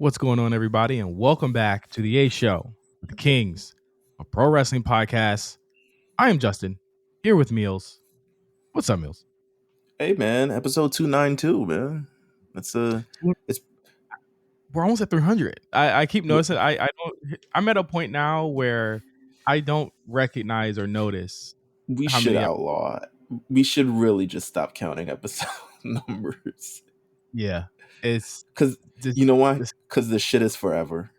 What's going on, everybody, and welcome back to the A Show, the Kings, a pro wrestling podcast. I am Justin, here with Meelz. What's up, Meelz? Hey man, episode 292, man. It's We're almost at 300. I keep noticing. I'm at a point now where I don't recognize or notice we how should many. outlaw it. We should really just stop counting episode numbers. Yeah, it's Cause just, you know why? just Cause the shit is forever.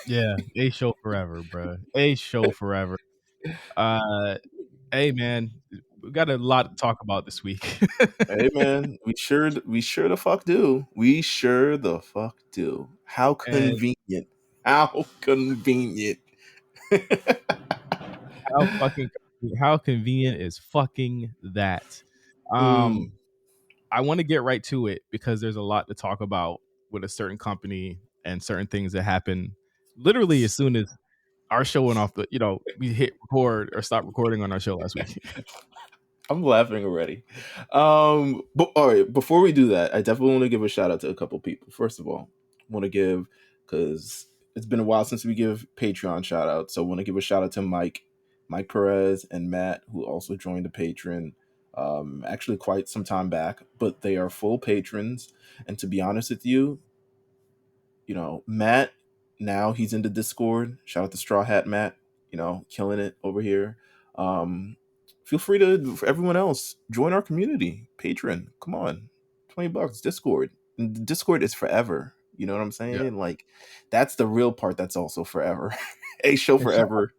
yeah, A Show forever, bro. A Show forever. Hey man, we got a lot to talk about this week. Hey man, we sure the fuck do. We sure the fuck do. How And convenient. How convenient. how convenient is fucking that? Mm. I want to get right to it because there's a lot to talk about with a certain company and certain things that happen literally as soon as our show went off we hit record or stopped recording on our show last week. I'm laughing already. But all right, before we do that, I definitely want to give a shout out to a couple people. First of all, I want to give, because it's been a while since we give Patreon shout outs. So I want to give a shout out to Mike Perez and Matt, who also joined the Patreon actually quite some time back, but they are full patrons. And to be honest with you, Matt, now he's in the Discord. Shout out to Straw Hat Matt, killing it over here. Feel free to, for everyone else, join our community. Patreon, come on, $20. Discord, and the Discord is forever. You know what I'm saying? Yeah. Like, that's the real part. That's also forever. A show And forever.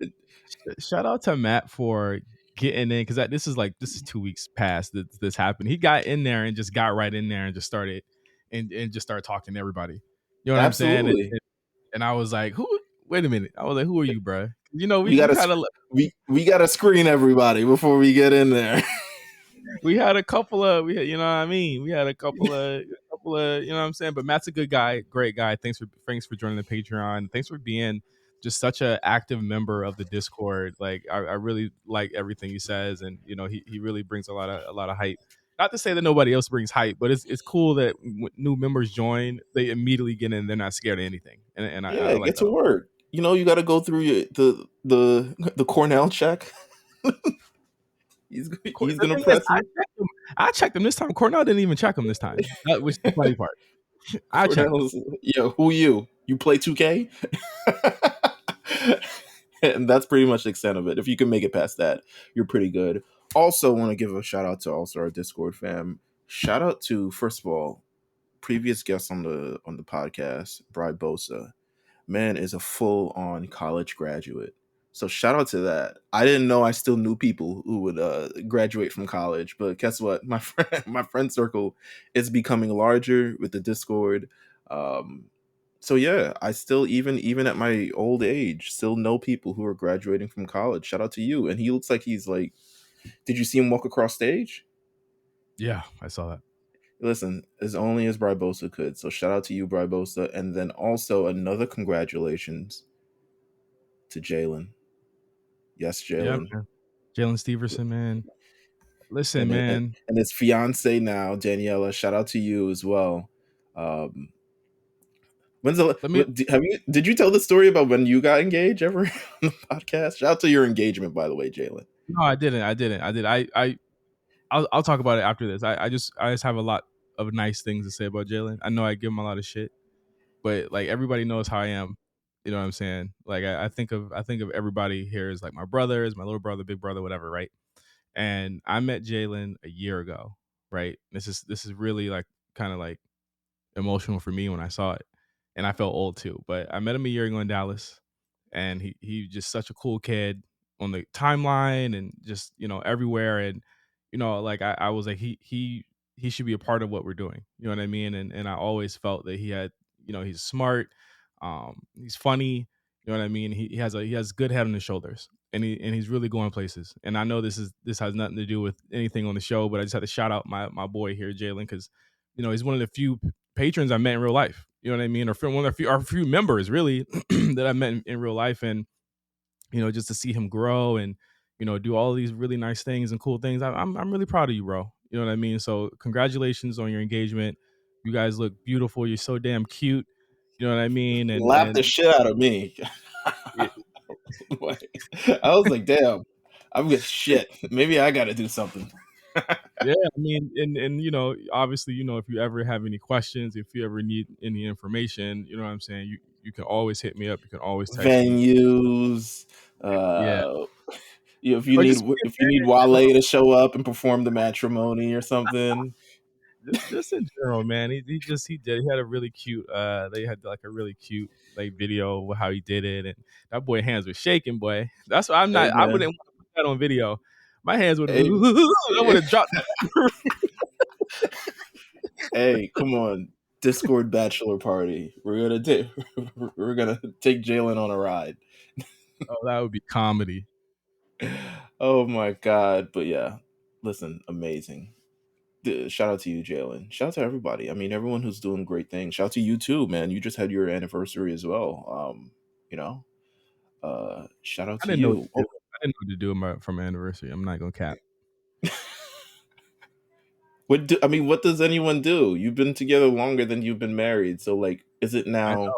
shout out to Matt for getting in because this is 2 weeks past this happened. He got in there and just got right in there and just started talking to everybody. You know what I'm saying? Absolutely. And I was like, who? Wait a minute. I was like, who are you, bro? You know, we gotta screen everybody before we get in there. we had a couple of you know what I mean. We had a couple of you know what I'm saying. But Matt's a good guy, great guy. Thanks for joining the Patreon. Thanks for being just such an active member of the Discord. Like I really like everything he says, and he really brings a lot of hype. Not to say that nobody else brings hype, but it's cool that when new members join, they immediately get in. They're not scared of anything, and I like Get that. to work. You got to go through the Cornell check. He's gonna press you. I checked him this time. Cornell didn't even check him this time, which is the funny part. I checked. Who you? You play 2K? And that's pretty much the extent of it. If you can make it past that, you're pretty good. Also, want to give a shout out to also our Discord fam. Shout out to, first of all, previous guest on the podcast, Bri Bosa. Man is a full on college graduate. So shout out to that. I didn't know I still knew people who would graduate from college, but guess what? My friend circle is becoming larger with the Discord. So yeah, I still even at my old age still know people who are graduating from college. Shout out to you. And he looks like he's like, did you see him walk across stage? Yeah, I saw that. Listen, as only as Barbosa could. So shout out to you, Barbosa, and then also another congratulations to Jalen. Yes, Jalen. Yeah, Jalen Steverson, man. Listen, man. And his fiance now, Daniela. Shout out to you as well. Did you tell the story about when you got engaged ever on the podcast? Shout out to your engagement, by the way, Jalen. No, I didn't. I'll talk about it after this. I just have a lot of nice things to say about Jalen. I know I give him a lot of shit, but like everybody knows how I am. You know what I'm saying? Like I think of everybody here as like my brothers, my little brother, big brother, whatever, right? And I met Jalen a year ago, right? This is really like kind of like emotional for me when I saw it, and I felt old too. But I met him a year ago in Dallas, and he just such a cool kid on the timeline and just everywhere. And like I was like he should be a part of what we're doing. You know what I mean? And I always felt that he had he's smart, he's funny. You know what I mean? He has good head on his shoulders, and he's really going places. And I know this has nothing to do with anything on the show, but I just had to shout out my boy here, Jalen, because he's one of the few patrons I met in real life. You know what I mean? Or one of the few members really that I met in real life, and just to see him grow and do all these really nice things and cool things. I'm really proud of you, bro. You know what I mean? So congratulations on your engagement. You guys look beautiful. You're so damn cute. You You know what I mean? Laughed the And shit out of me. it, I was like, damn, I'm good shit. Maybe I got to do something. yeah, I mean, and obviously, if you ever have any questions, if you ever need any information, you know what I'm saying. You can always hit me up. You can always text me. Venues, Yeah, if you or need just me and Wale to show up and perform the matrimony or something. just in general, man. He had a really cute. They had like a really cute like video of how he did it, and that boy hands were shaking, boy. That's why Hey I man, wouldn't want to put that on video. My hands would have. hey, I would have dropped that. hey, come on, Discord bachelor party. We're gonna take Jalen on a ride. Oh, that would be comedy. Oh my god! But yeah, listen, amazing. Shout out to you, Jalen. Shout out to everybody. I mean, everyone who's doing great things. Shout out to you too, man. You just had your anniversary as well. You know, shout out I to didn't know what you. to do. I didn't know what to do for my anniversary. I'm not gonna cap. What does anyone do? You've been together longer than you've been married. So like, is it I now? know.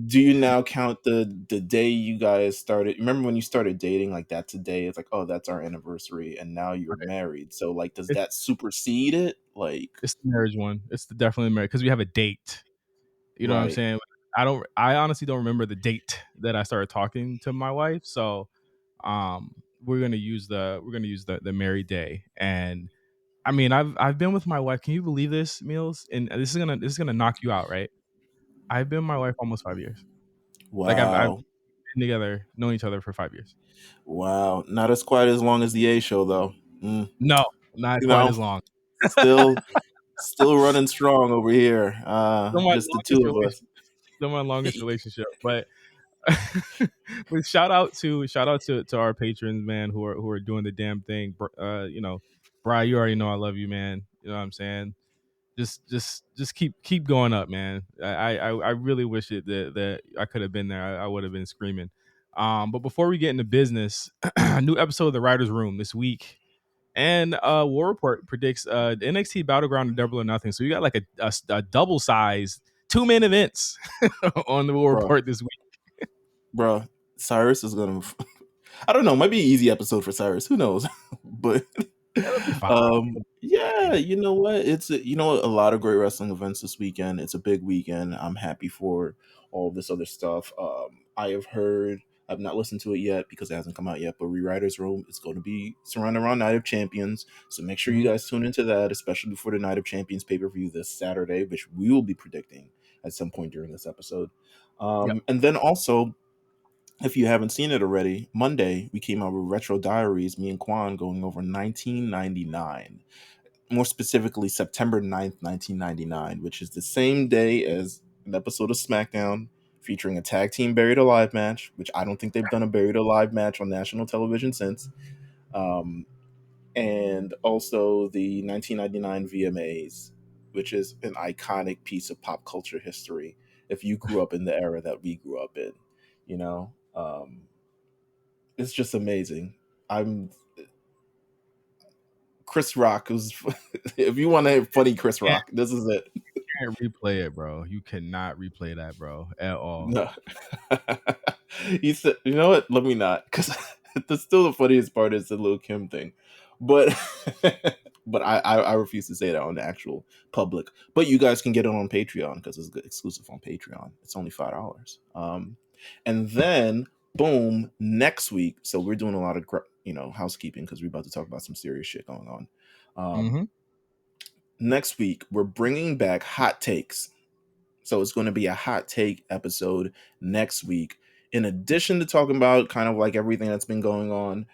Do you now count the day you guys started? Remember when you started dating? Like that's a day. It's like, oh, that's our anniversary, and now you're Right. married. So like, does It's that supersede it? Like, it's the marriage one. It's definitely marriage because we have a date. You know what I'm right? saying? I honestly don't remember the date that I started talking to my wife. So we're gonna use the married day. And I mean I've been with my wife. Can you believe this, Meelz? And this is gonna knock you out, right? I've been with my wife almost 5 years. Like I've Wow, been together, known each other for 5 years. wow. Not as quite as long as the A show though. Mm, No, not you quite know, as long. still still running strong over here. Still my Just the two longest of us. relationship. Still my longest relationship. But but shout out to our patrons, man, who are doing the damn thing. Bri, you already know I love you, man. You know what I'm saying? Just keep going up, man. I really wish it that I could have been there. I would have been screaming. But before we get into business, a new episode of the Writers Room this week. And War Report predicts the NXT Battleground and Double or Nothing. So you got like a double size 2 main events on the War Bro, Report this week. bro. Cyrus is gonna. I don't know. Might be an easy episode for Cyrus. Who knows? But It'll be fine. yeah, you know what? A lot of great wrestling events this weekend. It's a big weekend. I'm happy for all this other stuff. I have heard. I've not listened to it yet because it hasn't come out yet. But Rewriters Room is going to be surrounded around Night of Champions. So make sure you Mhm. guys tune into that, especially before the Night of Champions pay per view this Saturday, which we will be predicting at some point during this episode. Yep. And then also, if you haven't seen it already, Monday we came out with Retro Diaries, me and Quan going over 1999. More specifically, September 9th, 1999, which is the same day as an episode of SmackDown featuring a tag team Buried Alive match, which I don't think they've done a Buried Alive match on national television since. Um, and also the 1999 VMAs, which is an iconic piece of pop culture history. If you grew up in the era that we grew up in, you know, it's just amazing. I'm Chris Rock was. If you want to have funny Chris Can't, Rock, this is it. can't replay it, bro. You cannot replay that, bro, at all. No, he said, "You know what? Let me not," because that's still the funniest part is the Lil Kim thing, but but I refuse to say that on the actual public. But you guys can get it on Patreon because it's exclusive on Patreon. It's only $5. And then boom, next week. So we're doing a lot of housekeeping because we're about to talk about some serious shit going on. Mm-hmm. Next week we're bringing back hot takes. So it's going to be a hot take episode next week. In addition to talking about kind of like everything that's been going on,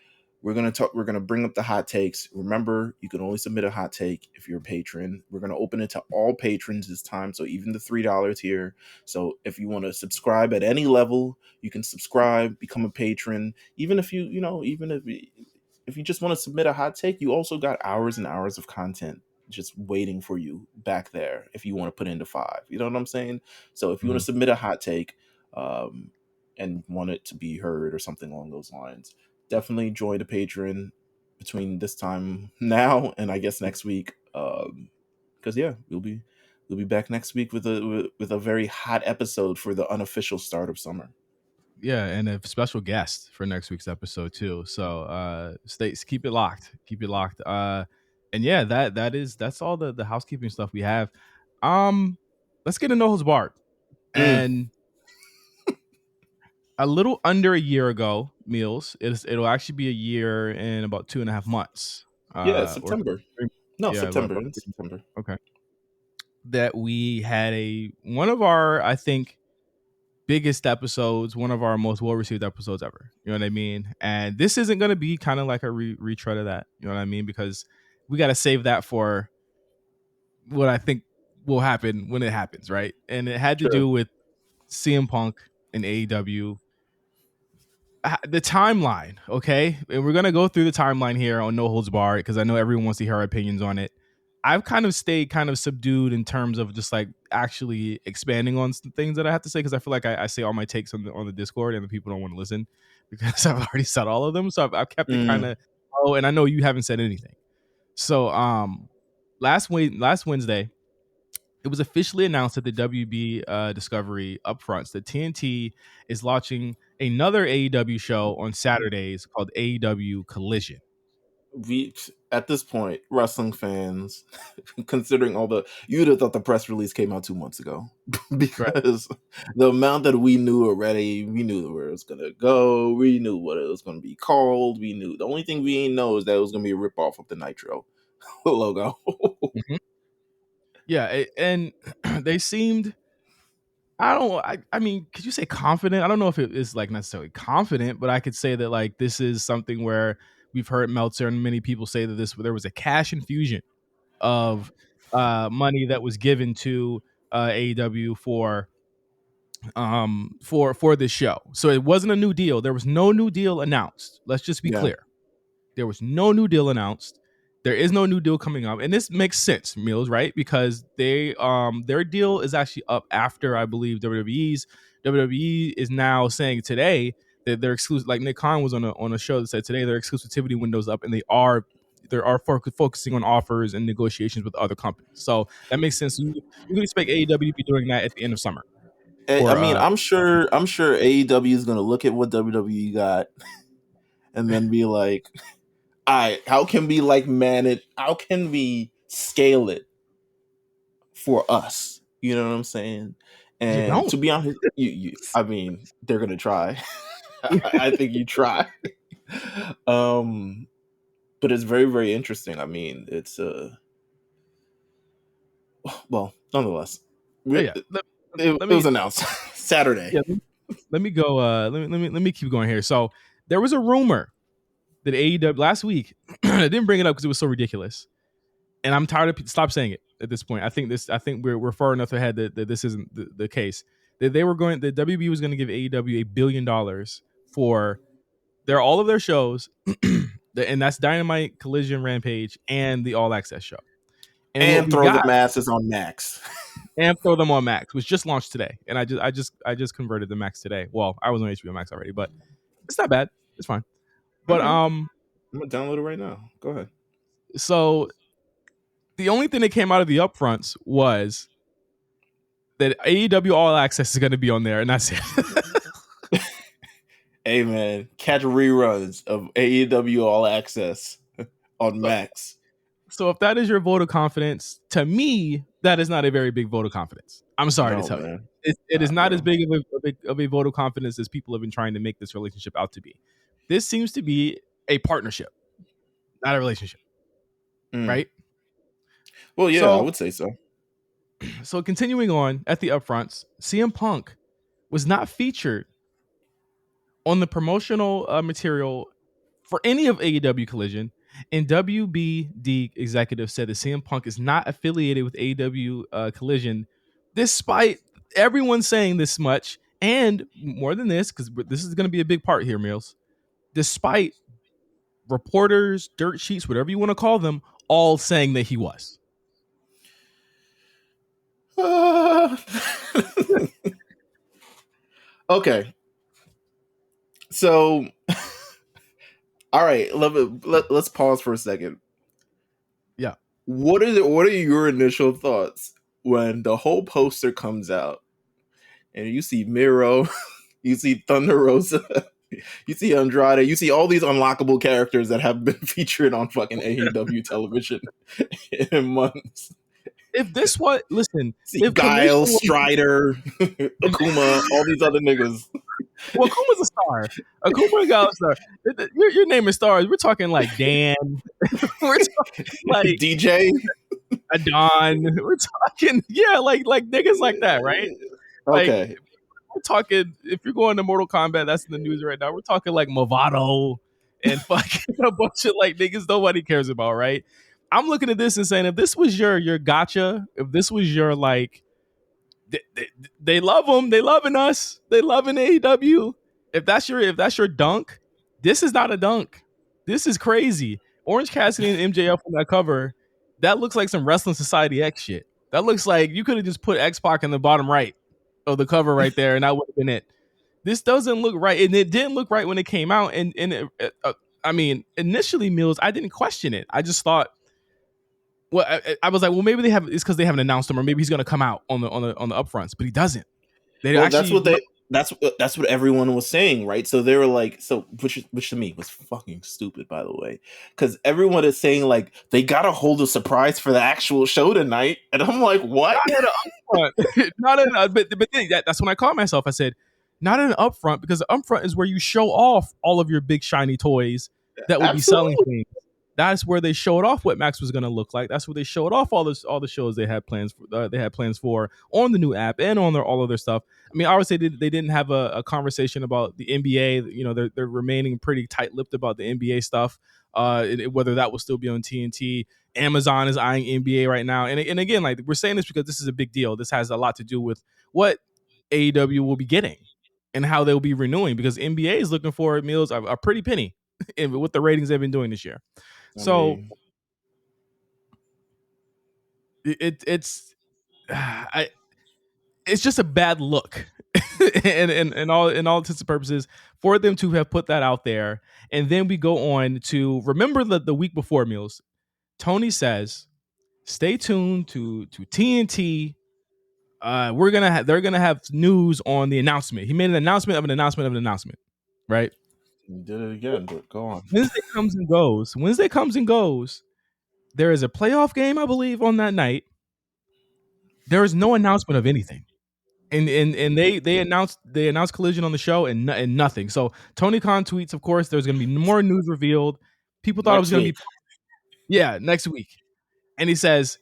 we're going to bring up the hot takes. Remember, you can only submit a hot take if you're a patron. We're going to open it to all patrons this time, so even the $3 tier. So if you want to subscribe at any level, you can subscribe, become a patron. Even if if you just want to submit a hot take, you also got hours and hours of content just waiting for you back there if you want to put into five. You know what I'm saying? So if you want Mm-hmm. to submit a hot take and want it to be heard or something along those lines, definitely join the Patreon between this time now and I guess next week. Because yeah, we'll be back next week with a very hot episode for the unofficial start of summer. Yeah, and a special guest for next week's episode too. So keep it locked. Keep it locked. And yeah, that's all the housekeeping stuff we have. Let's get a No Holds Barred. Mm. And a little under a year ago, Meelz, it'll actually be a year in about 2.5 months. Yeah, Or September. three, No, yeah, September. In September. okay. That we had one of our, I think, biggest episodes, one of our most well received episodes ever. You know what I mean? And this isn't going to be kind of like a retread of that. You know what I mean? Because we got to save that for what I think will happen when it happens, right? And it had to True. do with CM Punk and AEW. The timeline, okay? And we're going to go through the timeline here on No Holds Barred because I know everyone wants to hear our opinions on it. I've kind of stayed kind of subdued in terms of just like actually expanding on some things that I have to say because I feel like I say all my takes on the Discord and the people don't want to listen because I've already said all of them. So I've kept it kind of and I know you haven't said anything. So last Wednesday, it was officially announced at the WB Discovery Upfronts that TNT is launching another AEW show on Saturdays called AEW Collision. We at this point, wrestling fans, considering you'd have thought the press release came out 2 months ago because the amount that we knew already, we knew where it was gonna go, we knew what it was gonna be called, we knew the only thing we didn't know is that it was gonna be a ripoff of the Nitro logo. Mm-hmm. Yeah, and they seemed. I mean, could you say confident? I don't know if it is like necessarily confident, but I could say that like this is something where we've heard Meltzer and many people say that there was a cash infusion of money that was given to AEW for this show. So it wasn't a new deal. There was no new deal announced. Let's just be clear. There was no new deal announced. There is no new deal coming up, and this makes sense, Meelz, right? Because their deal is actually up after I believe WWE's. WWE is now saying today that their exclusive, like Nick Khan was on a show that said today their exclusivity window's up, and they are focusing on offers and negotiations with other companies. So that makes sense. You can expect AEW to be doing that at the end of summer. I mean, I'm sure AEW is gonna look at what WWE got and then be like, all right, how can we manage? How can we scale it for us? You know what I'm saying? You And don't. to be honest, I mean, they're gonna try. I think you try. But it's very, very interesting. I mean, it's well, nonetheless, it was announced Saturday. Yeah, let me go. Let me keep going here. So there was a rumor that AEW last week. I didn't bring it up because it was so ridiculous, and I'm tired of stop saying it at this point. I think we're far enough ahead that this isn't the case. That the WB was going to give AEW $1 billion for all of their shows, and that's Dynamite, Collision, Rampage, and the All Access show. And what And we throw got, the masses on Max. and throw them on Max, which just launched today, and I just converted the Max today. Well, I was on HBO Max already, but it's not bad. It's fine. But I'm gonna download it right now. Go ahead. So the only thing that came out of the upfronts was that AEW All Access is going to be on there, and that's it. Hey man, catch reruns of AEW All Access on Max. So if that is your vote of confidence, to me, that is not a very big vote of confidence. I'm sorry to tell you. It is not as big of a vote of confidence as people have been trying to make this relationship out to be. This seems to be a partnership, not a relationship. Right? Well, yeah, I would say so. So continuing on at the upfronts, CM Punk was not featured on the promotional material for any of AEW Collision, and WBD executive said that CM Punk is not affiliated with AEW Collision, despite everyone saying this much, and more than this, because this is going to be a big part here, Meelz. Despite reporters, dirt sheets, whatever you want to call them, all saying that he was. Okay. So, all right, let's pause for a second. Yeah. What are your initial thoughts when the whole poster comes out and you see Miro, you see Thunder Rosa, you see Andrade, you see all these unlockable characters that have been featured on fucking AEW television in months. If this was listen, See if Collision Guile, was Strider, Akuma, all these other niggas. well, Akuma's a star. Akuma got a star. You're naming stars. We're talking like Dan. We're talking like DJ. a Don. We're talking like niggas like that, right? Like Okay. we're talking. If you're going to Mortal Kombat, that's in the news right now. We're talking like Movado and fucking a bunch of like niggas nobody cares about, right? I'm looking at this and saying, if this was your gotcha, if this was your like, they love them, they loving us, they loving AEW. If that's your dunk, this is not a dunk. This is crazy. Orange Cassidy and MJF on that cover, that looks like some Wrestling Society X shit. That looks like you could have just put X Pac in the bottom right of the cover right there, and that would have been it. This doesn't look right, and it didn't look right when it came out. I mean, initially, Meelz, I didn't question it. I just thought, well, I was like, well, maybe it's because they haven't announced him, or maybe he's going to come out on the upfronts, but he doesn't. They Well, actually that's what everyone was saying, right? So they were like, so which to me was fucking stupid, by the way, because everyone is saying like they gotta hold a surprise for the actual show tonight, and I'm like, what? not an upfront, not an but that's when I caught myself. I said, not an upfront, because the upfront is where you show off all of your big shiny toys that would be selling Absolutely. things. That's where they showed off what Max was going to look like. That's where they showed off all the shows they had plans for. They had plans for on the new app and on all of their stuff. I mean, obviously they didn't have a conversation about the NBA. You know, they're remaining pretty tight-lipped about the NBA stuff. Whether that will still be on TNT. Amazon is eyeing NBA right now, and again, like we're saying this because this is a big deal. This has a lot to do with what AEW will be getting and how they'll be renewing, because NBA is looking for Meelz a pretty penny with the ratings they've been doing this year. I So mean, it's it's just a bad look, and all in all intents and purposes, for them to have put that out there. And then we go on to remember the week before, Meelz. Tony says, "Stay tuned to TNT. They're gonna have news on the announcement." He made an announcement of an announcement of an announcement, right? you did it again, but go on. Wednesday comes and goes. Wednesday comes and goes. There is a playoff game, I believe, on that night. There is no announcement of anything. And they announced Collision on the show and nothing. So Tony Khan tweets, of course, there's going to be more news revealed. People thought it was Next going to week. be next week, and he says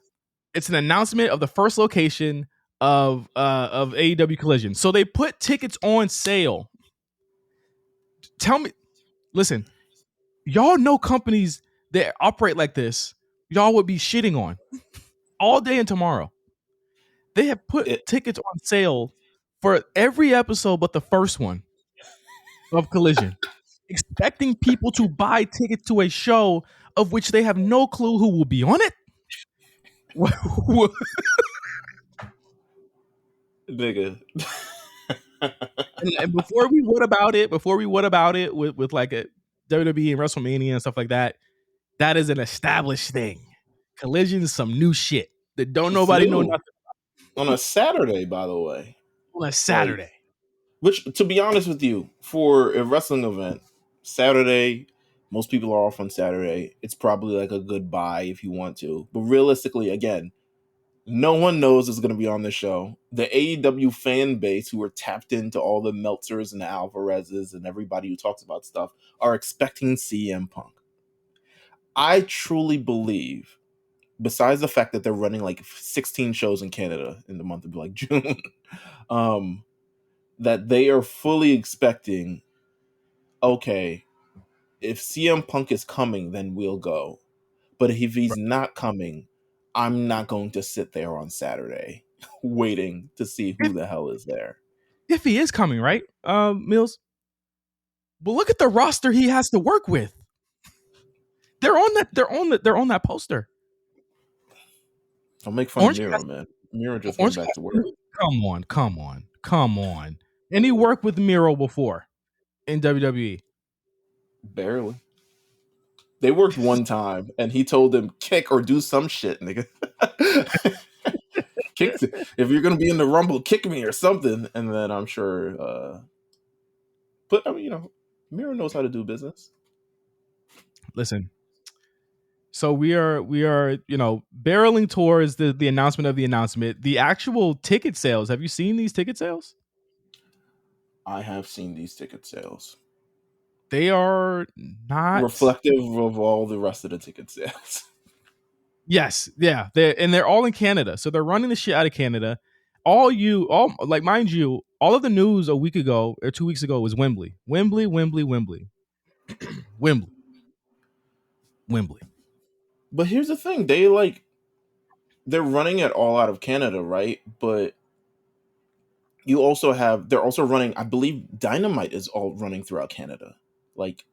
it's an announcement of the first location of AEW Collision. So they put tickets on sale. Tell me, listen, y'all know companies that operate like this, y'all would be shitting on all day and tomorrow. They have put tickets on sale for every episode but the first one of Collision, expecting people to buy tickets to a show of which they have no clue who will be on it. Nigga. And before we what about it with like a WWE and WrestleMania and stuff like that, that is an established thing. Collision is some new shit that don't It's nobody know new. nothing On a Saturday, by the way. on a Saturday. Like, which, to be honest with you, for a wrestling event, Saturday, most people are off on Saturday. It's probably like a good buy if you want to. But realistically, again, no one knows it's going to be on the show. The AEW fan base, who are tapped into all the Meltzers and the Alvarezes and everybody who talks about stuff, are expecting CM Punk. I truly believe, besides the fact that they're running like 16 shows in Canada in the month of like June, that they are fully expecting, okay, if CM Punk is coming, then we'll go. But if he's not coming, I'm not going to sit there on Saturday waiting to see who the hell is there. If he is coming, right, Meelz? Well, look at the roster he has to work with. They're on that poster. Don't make fun of Miro, man. Miro just went back to work. Come on. And he worked with Miro before in WWE. Barely. They worked one time, and he told him kick or do some shit, nigga. If you're gonna be in the Rumble, kick me or something, and then I'm sure. But I mean, Miro knows how to do business. Listen, so we are barreling towards the announcement of the announcement. The actual ticket sales. Have you seen these ticket sales? I have seen these ticket sales. They are not. Reflective of all the rest of the ticket sales. Yes, yeah, they're all in Canada, so they're running the shit out of Canada. Like mind you, all of the news a week ago or 2 weeks ago was Wembley, Wembley, Wembley, Wembley, Wembley, Wembley. But here's the thing: they're running it all out of Canada, right? But they're also running. I believe Dynamite is all running throughout Canada. Like,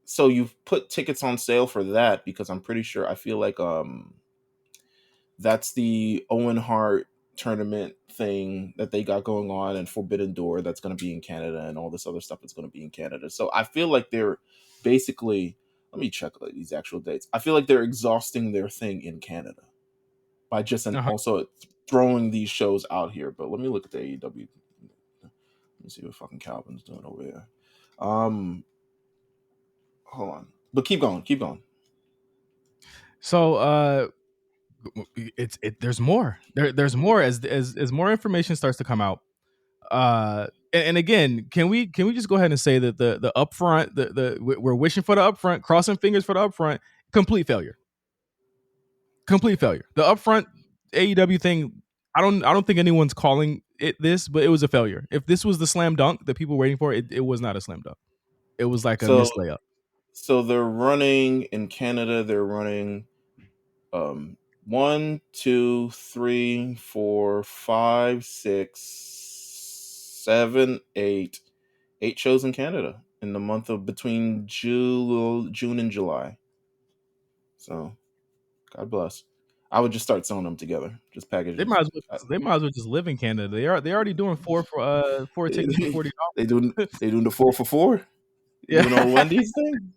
so you've put tickets on sale for that because I'm pretty sure. I feel like that's the Owen Hart tournament thing that they got going on, and Forbidden Door that's going to be in Canada, and all this other stuff that's going to be in Canada. So I feel like they're basically, let me check these actual dates. I feel like they're exhausting their thing in Canada by just and Uh-huh. also throwing these shows out here. But let me look at the AEW. Let me see what fucking Calvin's doing over here. Hold on, but keep going. So there's more. There's more as more information starts to come out. And again, can we just go ahead and say that the upfront, we're wishing for the upfront, crossing fingers for the upfront, complete failure. Complete failure. The upfront AEW thing, I don't think anyone's calling it this, but it was a failure. If this was the slam dunk that people were waiting for, it was not a slam dunk. It was like a So missed layup. so they're running in Canada. They're running 1, 2, 3, 4, 5, 6, 7, 8 shows in Canada in the month of between June and July. So God bless. I would just start selling them together. Just They packages. might as well just live in Canada. They're already doing four They, tickets for $40. they doing they doing the 4 for 4. Yeah. Doing all Wendy's thing.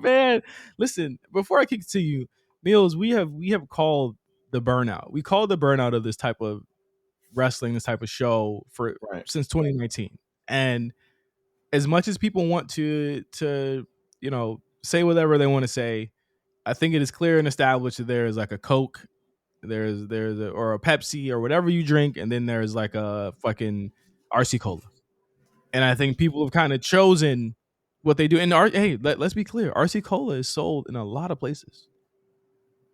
Man. Listen, before I kick it to you, Meelz, we have called the burnout. We called the burnout of this type of wrestling, this type of show for Right. since 2019. And as much as people want to say whatever they want to say, I think it is clear and established that there is like a Coke, or a Pepsi or whatever you drink, and then there's like a fucking RC Cola. And I think people have kind of chosen what they do. And hey, let's be clear, RC Cola is sold in a lot of places.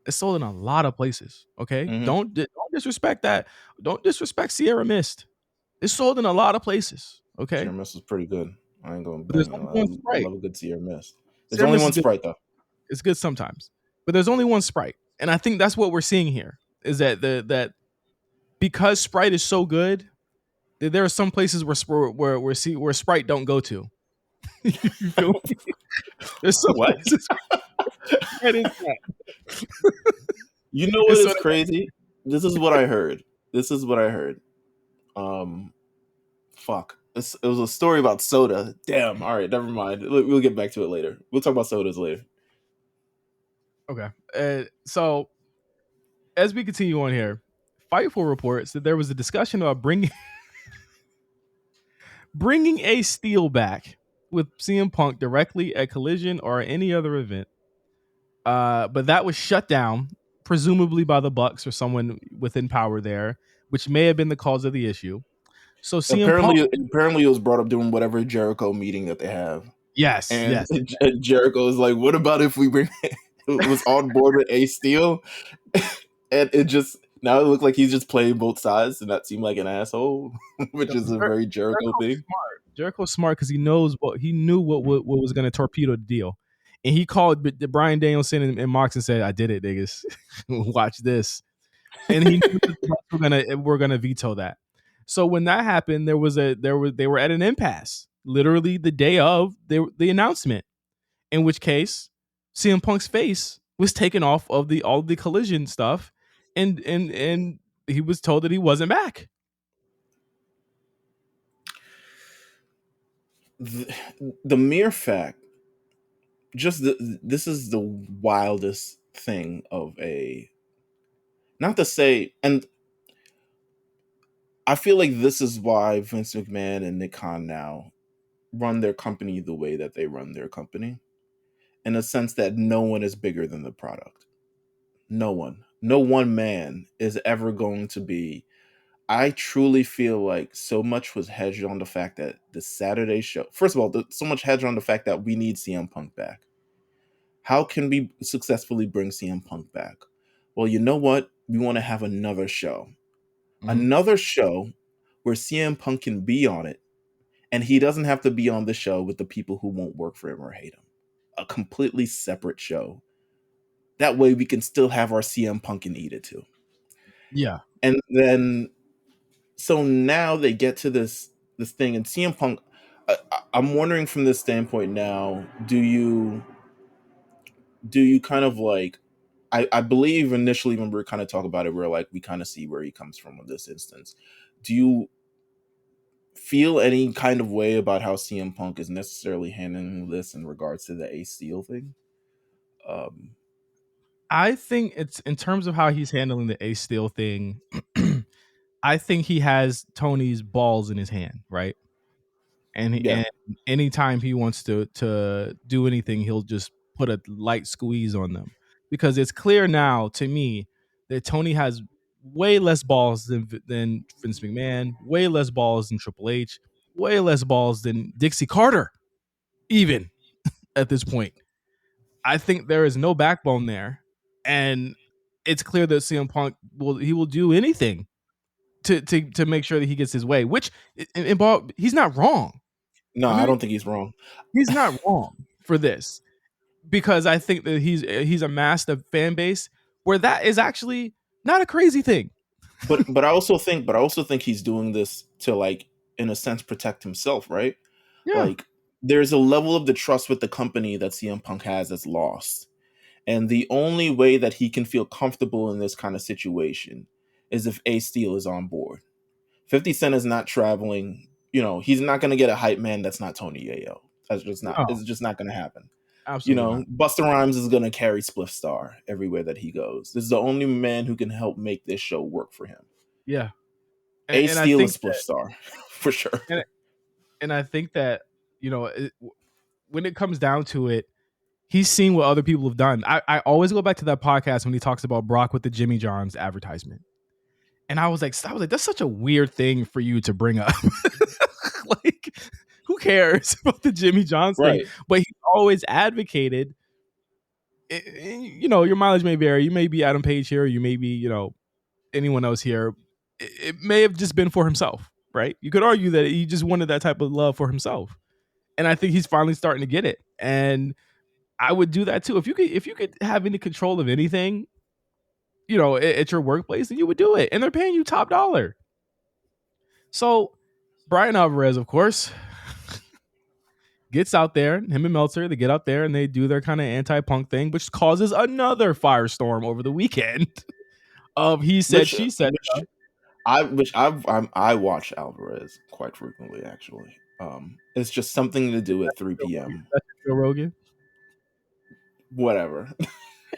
It's sold in a lot of places. Okay, Mm-hmm. don't disrespect that. Don't disrespect Sierra Mist. It's sold in a lot of places. Okay, Sierra Mist is pretty good. I ain't gonna but there's bang only you. one I Sprite. love a good Sierra Mist. There's Sierra only Mist one is good. Sprite though. It's good sometimes, but there's only one Sprite, and I think that's what we're seeing here. Is that because Sprite is so good, that there are some places where Sprite don't go to. You feel me? There's some What? places where Sprite is not. You know And what so is crazy? This is what I heard. This is what I heard. Um, fuck. It was a story about soda. Damn. All right, never mind. We'll get back to it later. We'll talk about sodas later. okay. So as we continue on here, Fightful reports that there was a discussion about bringing a Steel back with CM Punk directly at Collision or any other event. But that was shut down, presumably by the Bucks or someone within power there, which may have been the cause of the issue. So CM Punk, Apparently, it was brought up during whatever Jericho meeting that they have, yes, and yes. Jericho was like, "What about if we bring?" It was on board with A Steel, and it just now it looked like he's just playing both sides, and that seemed like an asshole, which is a very Jericho thing. Jericho's smart because he knew what was going to torpedo the deal, and he called Brian Danielson and Mox and said, "I did it, niggas. Watch this." And he knew that the Bucks were gonna veto that. So when that happened, they were at an impasse, literally the day of the announcement. In which case, CM Punk's face was taken off of all the Collision stuff, and he was told that he wasn't back. The mere fact, this is the wildest thing of a, not to say, and I feel like this is why Vince McMahon and Nick Khan now run their company the way that they run their company, in a sense that no one is bigger than the product. No one. No one man is ever going to be. I truly feel like so much was hedged on the fact that the Saturday show, first of all, so much hedged on the fact that we need CM Punk back. How can we successfully bring CM Punk back? Well, you know what? We want to have another show. Mhm. Another show where CM Punk can be on it, and he doesn't have to be on the show with the people who won't work for him or hate him. A completely separate show. That way we can still have our CM Punk and eat it too. Yeah. And then so now they get to this thing, and CM Punk. I'm wondering from this standpoint now, do you kind of like? I believe initially when we were kind of talking about it, we're like we kind of see where he comes from in this instance. Do you feel any kind of way about how CM Punk is necessarily handling this in regards to the Ace Steel thing? Um, I think it's in terms of how he's handling the Ace Steel thing. I think he has Tony's balls in his hand, right? yeah, And anytime he wants to do anything, he'll just put a light squeeze on them, because it's clear now to me that Tony has way less balls than Vince McMahon, way less balls than Triple H, way less balls than Dixie Carter, even at this point. I think there is no backbone there, and it's clear that CM Punk will do anything to make sure that he gets his way. Which he's not wrong. no, I I mean, don't think he's wrong. he's not wrong for this, because I think that he's amassed a fan base where that is actually not a crazy thing. But I also think he's doing this to, like, in a sense, protect himself, right? Yeah. Like, there's a level of the trust with the company that CM Punk has that's lost. And the only way that he can feel comfortable in this kind of situation is if Ace Steel is on board. 50 Cent is not traveling, he's not gonna get a hype man that's not Tony Yayo. No, It's just not gonna happen. absolutely not. Busta Rhymes is gonna carry Spliff Star everywhere that he goes. This is the only man who can help make this show work for him. Yeah, Ace and I Steel and think Spliff Star, for sure. and and I think that you know when it comes down to it, he's seen what other people have done. I always go back to that podcast when he talks about Brock with the Jimmy John's advertisement. And I was like, that's such a weird thing for you to bring up. Like, who cares about the Jimmy John's thing? Right. But he always advocated, your mileage may vary. You may be Adam Page here, or you may be, anyone else here. It may have just been for himself, right? You could argue that he just wanted that type of love for himself. And I think he's finally starting to get it. And I would do that too. If you could have any control of anything, at your workplace, then you would do it. And they're paying you top dollar. So Brian Alvarez, of course, gets out there. Him and Meltzer, they get out there and they do their kind of anti-punk thing, which causes another firestorm over the weekend of he said, Which she said which stuff. I watch Alvarez quite frequently, actually. It's just something to do at 3 p.m. That's Joe Rogan. Whatever.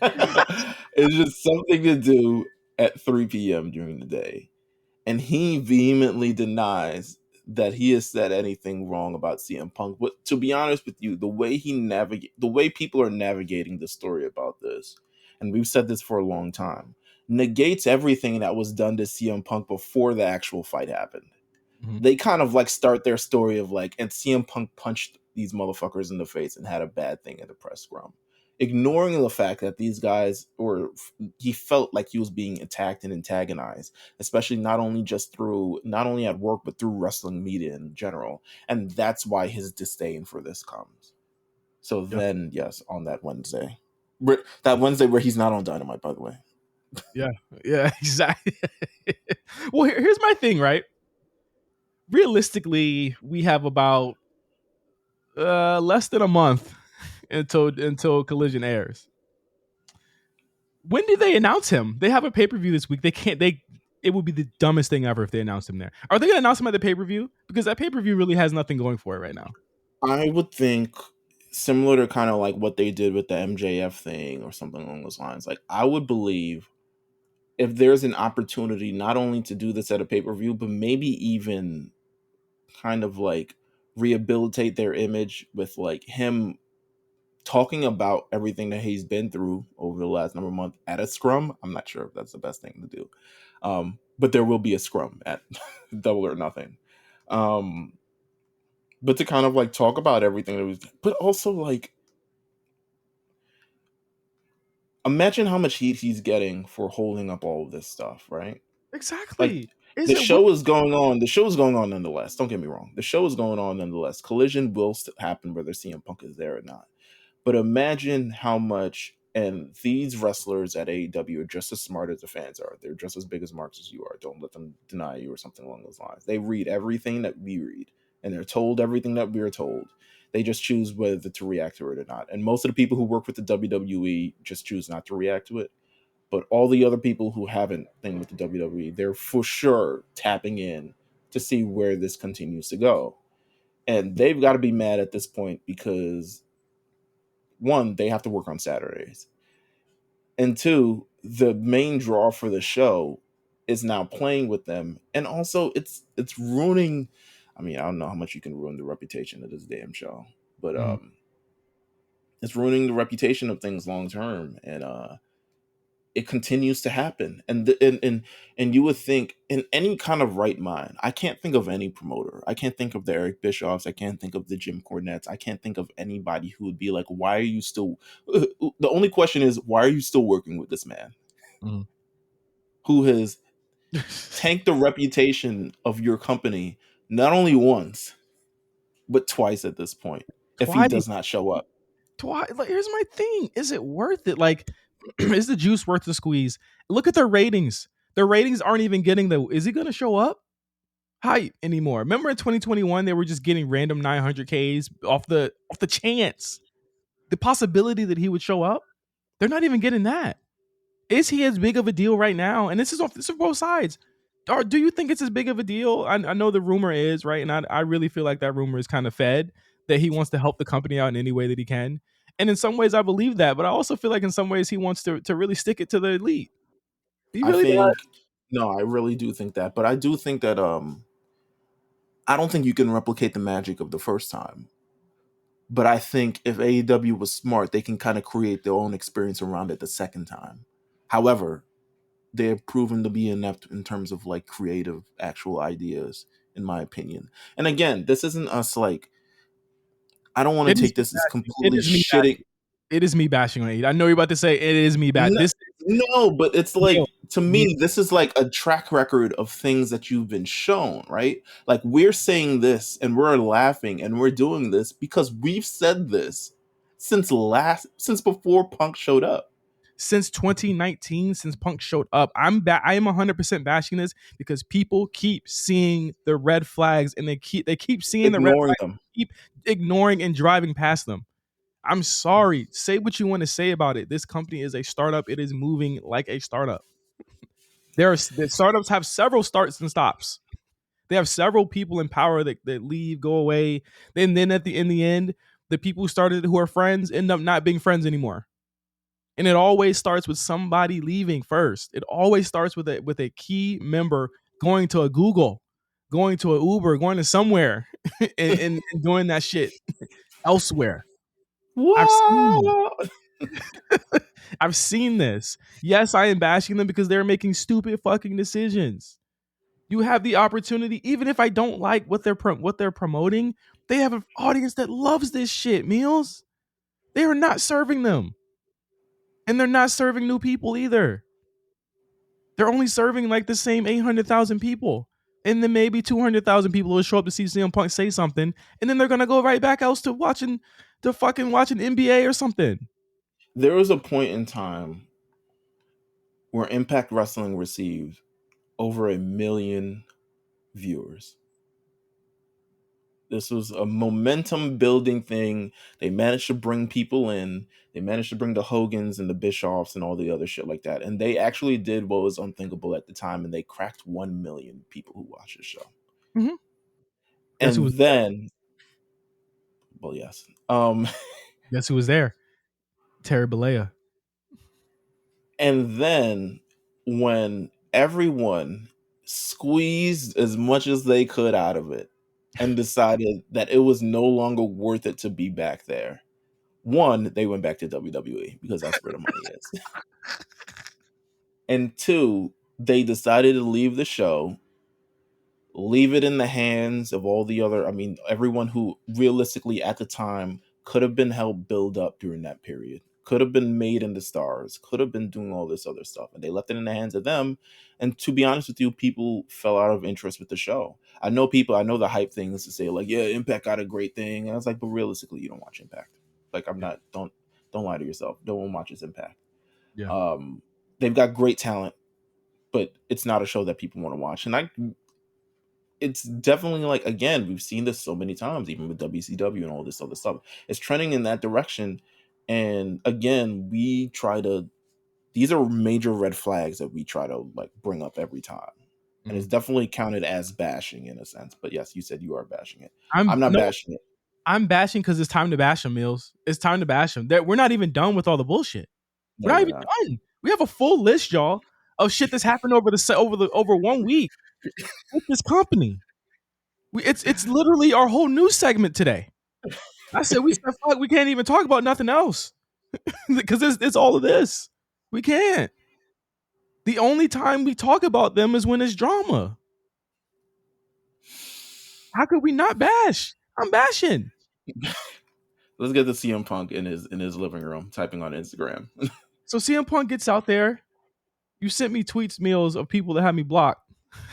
It's just something to do at 3 p.m. during the day. And he vehemently denies that he has said anything wrong about CM Punk. But to be honest with you, the way people are navigating the story about this, and we've said this for a long time, negates everything that was done to CM Punk before the actual fight happened. Mhm. They kind of like start their story of like, and CM Punk punched these motherfuckers in the face and had a bad thing in the press scrum, ignoring the fact that these guys were, he felt like he was being attacked and antagonized, especially not only at work, but through wrestling media in general. And that's why his disdain for this comes. So Yeah. then, yes, on that Wednesday where he's not on Dynamite, by the way. Yeah. Yeah. Exactly. Well, here's my thing, right? Realistically, we have about less than a month until Collision airs. When did they announce him? They have a pay per view this week. They can't. It would be the dumbest thing ever if they announced him there. Are they going to announce him at the pay per view? Because that pay per view really has nothing going for it right now. I would think similar to kind of like what they did with the MJF thing or something along those lines. Like, I would believe if there's an opportunity not only to do this at a pay-per-view, but maybe even kind of like rehabilitate their image with like him talking about everything that he's been through over the last number of months at a scrum. I'm not sure if that's the best thing to do. But there will be a scrum at Double or Nothing. But to kind of like talk about everything that was, but also like imagine how much heat he's getting for holding up all of this stuff, right? Like Exactly. Is the it worth? show is going on. The show is going on nonetheless. Don't get me wrong. The show is going on nonetheless. Collision will still happen whether CM Punk is there or not. But imagine how much, and these wrestlers at AEW are just as smart as the fans are. They're just as big as marks as you are. Don't let them deny you or something along those lines. They read everything that we read, and they're told everything that we're told. They just choose whether to react to it or not. And most of the people who work with the WWE just choose not to react to it. But all the other people who haven't been with the WWE, they're for sure tapping in to see where this continues to go. And they've got to be mad at this point because one, they have to work on Saturdays. And two, the main draw for the show is now playing with them. And also it's ruining, I mean, I don't know how much you can ruin the reputation of this damn show, but Mm. it's ruining the reputation of things long term. And it continues to happen. And you would think in any kind of right mind, I can't think of any promoter. I can't think of the Eric Bischoffs. I can't think of the Jim Cornettes. I can't think of anybody who would be like, why are you still, the only question is, why are you still working with this man Mm. who has tanked the reputation of your company not only once, but twice at this point, if he Twice. does not show up? Twice. Like, here's my thing. Is it worth it? Like, is the juice worth the squeeze? Look at their ratings. Their ratings aren't even getting the. Is he going to show up? Hype anymore? Remember in 2021 they were just getting random 900Ks off the chance, the possibility that he would show up. They're not even getting that. Is he as big of a deal right now? And this is both sides. Or do you think it's as big of a deal? I know the rumor is right, and I really feel like that rumor is kind of fed that he wants to help the company out in any way that he can. And in some ways, I believe that, but I also feel like in some ways he wants to really stick it to the elite. He I really does. think, no, I really do think that, but I do think that I don't think you can replicate the magic of the first time. But I think if AEW was smart, they can kind of create their own experience around it the second time. However, they're proven to be inept in terms of like creative, actual ideas, in my opinion. And again, this isn't us like, I don't want It to is take me this as bashing. It completely is me shitting. bashing. It is me bashing on it. I know you're about to say it is me bad. No, This no, but it's Neil, like, to Neil, me, this is like a track record of things that you've been shown, right? Like we're saying this and we're laughing and we're doing this because we've said this since before Punk showed up. since 2019, since Punk showed up, I am 100% bashing this because people keep seeing the red flags and they keep seeing the red Ignoring flags, them. keep ignoring and driving past them. I'm sorry. Say what you want to say about it. This company is a startup. It is moving like a startup. The startups have several starts and stops. They have several people in power that leave, go away. Then at the in the end, the people who started who are friends end up not being friends anymore. And it always starts with somebody leaving first. It always starts with a key member going to a Google, going to a Uber, going to somewhere, and doing that shit elsewhere. I've seen What? I've seen this. Yes, I am bashing them because they're making stupid fucking decisions. You have the opportunity, even if I don't like what they're promoting, they have an audience that loves this shit. Meelz, they are not serving them, and they're not serving new people either. They're only serving like the same 800,000 people, and then maybe 200,000 people will show up to see CM Punk say something, and then they're gonna go right back else to fucking watching NBA or something. There was a point in time where Impact Wrestling received over 1 million viewers. This was a momentum building thing. They managed to bring people in. They managed to bring the Hogans and the Bischoffs and all the other shit like that. And they actually did what was unthinkable at the time, and they cracked 1 million people who watched the show. Mm-hmm. Guess who And was then, well, yes. Guess who was there? Terry Bollea. And then when everyone squeezed as much as they could out of it and decided that it was no longer worth it to be back there. One, they went back to WWE because that's where the money is. And two, they decided to leave the show, leave it in the hands of all the other, I mean, everyone who realistically at the time could have been helped build up during that period, could have been made into stars, could have been doing all this other stuff. And they left it in the hands of them. And to be honest with you, people fell out of interest with the show. I know the hype things to say, like, yeah, Impact got a great thing. And I was like, but realistically, you don't watch Impact. Like, I'm not, don't lie to yourself. Don't watch this Impact. Yeah. They've got great talent, but it's not a show that people want to watch. And it's definitely, like, again, we've seen this so many times, even with WCW and all this other stuff. It's trending in that direction. And again, these are major red flags that we try to, like, bring up every time. And it's definitely counted as bashing in a sense. But yes, you said you are bashing it. I'm not bashing it. I'm bashing because it's time to bash them, Meelz. It's time to bash them. We're not even done with all the bullshit. No, We're not you're even not. done. We have a full list, y'all, of shit that's happened over 1 week with this company. It's literally our whole news segment today. I said fuck, we can't even talk about nothing else because it's all of this. We can't. The only time we talk about them is when it's drama. How could we not bash? I'm bashing. Let's get to CM Punk in his living room typing on Instagram. So CM Punk gets out there. You sent me tweets, Meelz, of people that had me blocked.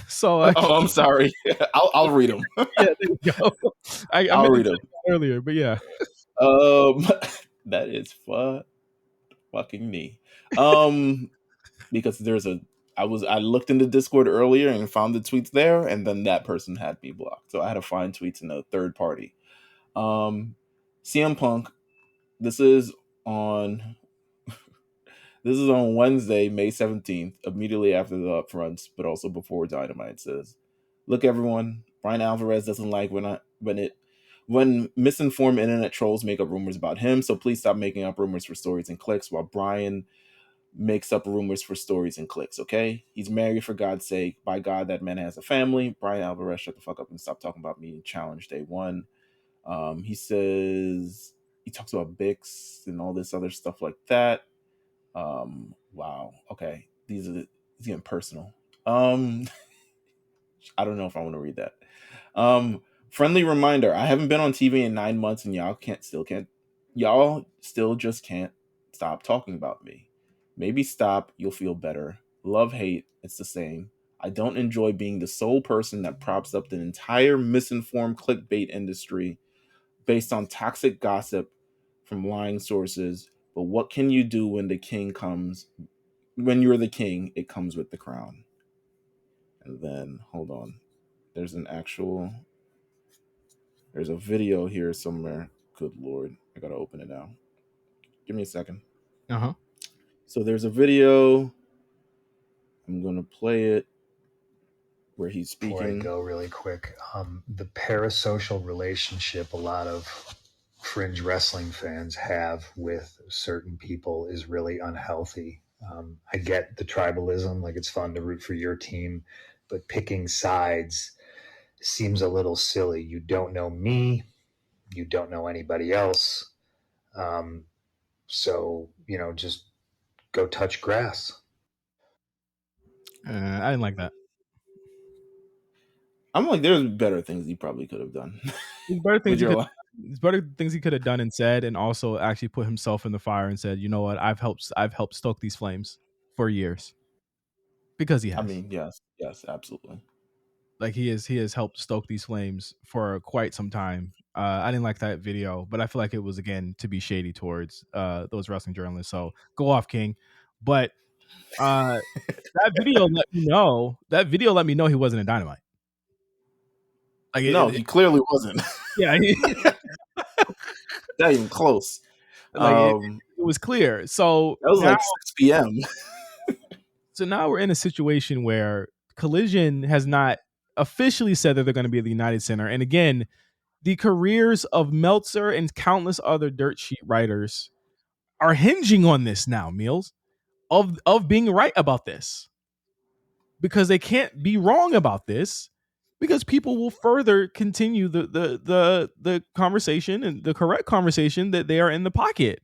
So I'm sorry. I'll read them. Yeah, there you go. I'll read them earlier, but yeah. That is fucking me. Because I looked in the Discord earlier and found the tweets there, and then that person had me blocked. So I had to find tweets in a third party. CM Punk, this is on Wednesday, May 17th, immediately after the Upfronts, but also before Dynamite. It says, "Look, everyone, Brian Alvarez doesn't like when misinformed internet trolls make up rumors about him, so please stop making up rumors for stories and clicks while Brian makes up rumors for stories and clicks, okay? He's married, for God's sake. By God, that man has a family. Brian Alvarez, shut the fuck up and stop talking about me. Challenge day one." He talks about Bix and all this other stuff like that. Wow. Okay. He's getting personal. I don't know if I want to read that. Friendly reminder, I haven't been on TV in 9 months and y'all still just can't stop talking about me. Maybe stop, you'll feel better. Love, hate, it's the same. I don't enjoy being the sole person that props up the entire misinformed clickbait industry based on toxic gossip from lying sources. But what can you do when when you're the king, it comes with the crown. And then, hold on. There's a video here somewhere. Good Lord. I gotta open it now. Give me a second. Uh-huh. So there's a video. I'm gonna play it where he's speaking. Before I go really quick, the parasocial relationship a lot of fringe wrestling fans have with certain people is really unhealthy. I get the tribalism, like it's fun to root for your team, but picking sides seems a little silly. You don't know me, you don't know anybody else. So, just go touch grass. I didn't like that. I'm like, there's better things he probably could have done. There's better things he could have done and said, and also actually put himself in the fire and said, you know what, I've helped stoke these flames for years. Because he has. I mean, yes, absolutely. Like he has helped stoke these flames for quite some time. I didn't like that video, but I feel like it was, again, to be shady towards those wrestling journalists. So go off, King. But that video let me know he wasn't in Dynamite. Like, he clearly wasn't. Yeah, not even close. Like it was clear. So that was like 6 p.m. So now we're in a situation where Collision has not officially said that they're going to be at the United Center. And again, the careers of Meltzer and countless other dirt sheet writers are hinging on this now, Meelz, of being right about this. because they can't be wrong about this, because people will further continue the conversation, and the correct conversation, that they are in the pocket.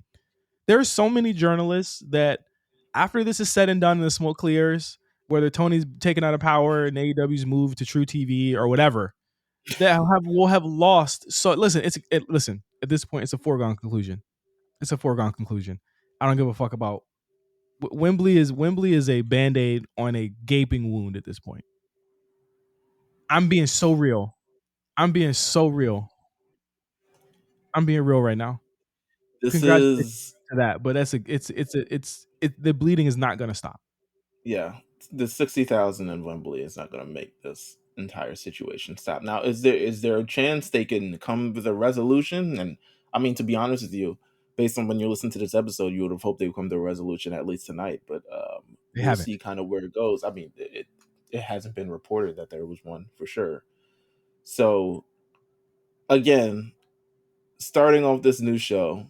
There are so many journalists that, after this is said and done and the smoke clears, whether Tony's taken out of power and AEW's moved to True TV or whatever, that will have lost. So listen, listen. At this point, it's a foregone conclusion. It's a foregone conclusion. I don't give a fuck about Wembley. Is a band-aid on a gaping wound at this point. I'm being so real. I'm being real right now. This Congratulations is to that, but the bleeding is not going to stop. Yeah, the 60,000 in Wembley is not going to make this entire situation stop. Now, is there a chance they can come with a resolution? And I mean, to be honest with you, based on when you listen to this episode, you would have hoped they would come to a resolution at least tonight. But They we'll haven't. see kind of where it goes. I mean, it hasn't been reported that there was one for sure. So again, starting off this new show,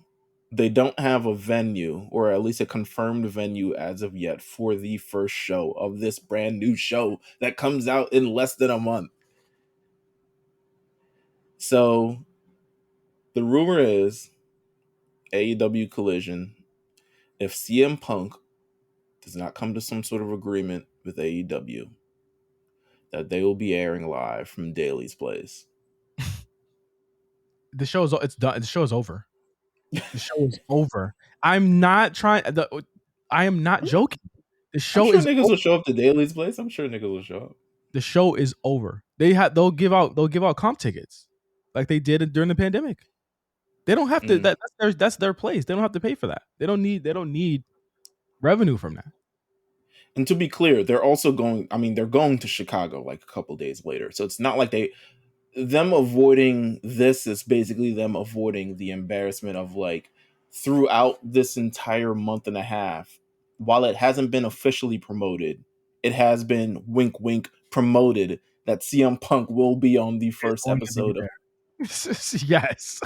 they don't have a venue, or at least a confirmed venue as of yet, for the first show of this brand new show that comes out in less than a month. So the rumor is AEW Collision, if CM Punk does not come to some sort of agreement with AEW, that they will be airing live from Daly's place. The show is it's done. The show is over. The show is over. I'm not trying. I am not joking. The I'm show sure is niggas over. will show up to Daly's place. I'm sure niggas will show up. The show is over. They'll give out comp tickets like they did during the pandemic. They don't have to. That's their place. They don't have to pay for that. They don't need revenue from that. And to be clear, they're also going. I mean, they're going to Chicago like a couple days later. So it's not like them avoiding this is basically them avoiding the embarrassment of, like, throughout this entire month and a half, while it hasn't been officially promoted, it has been wink wink promoted that CM Punk will be on the first episode of. Yes.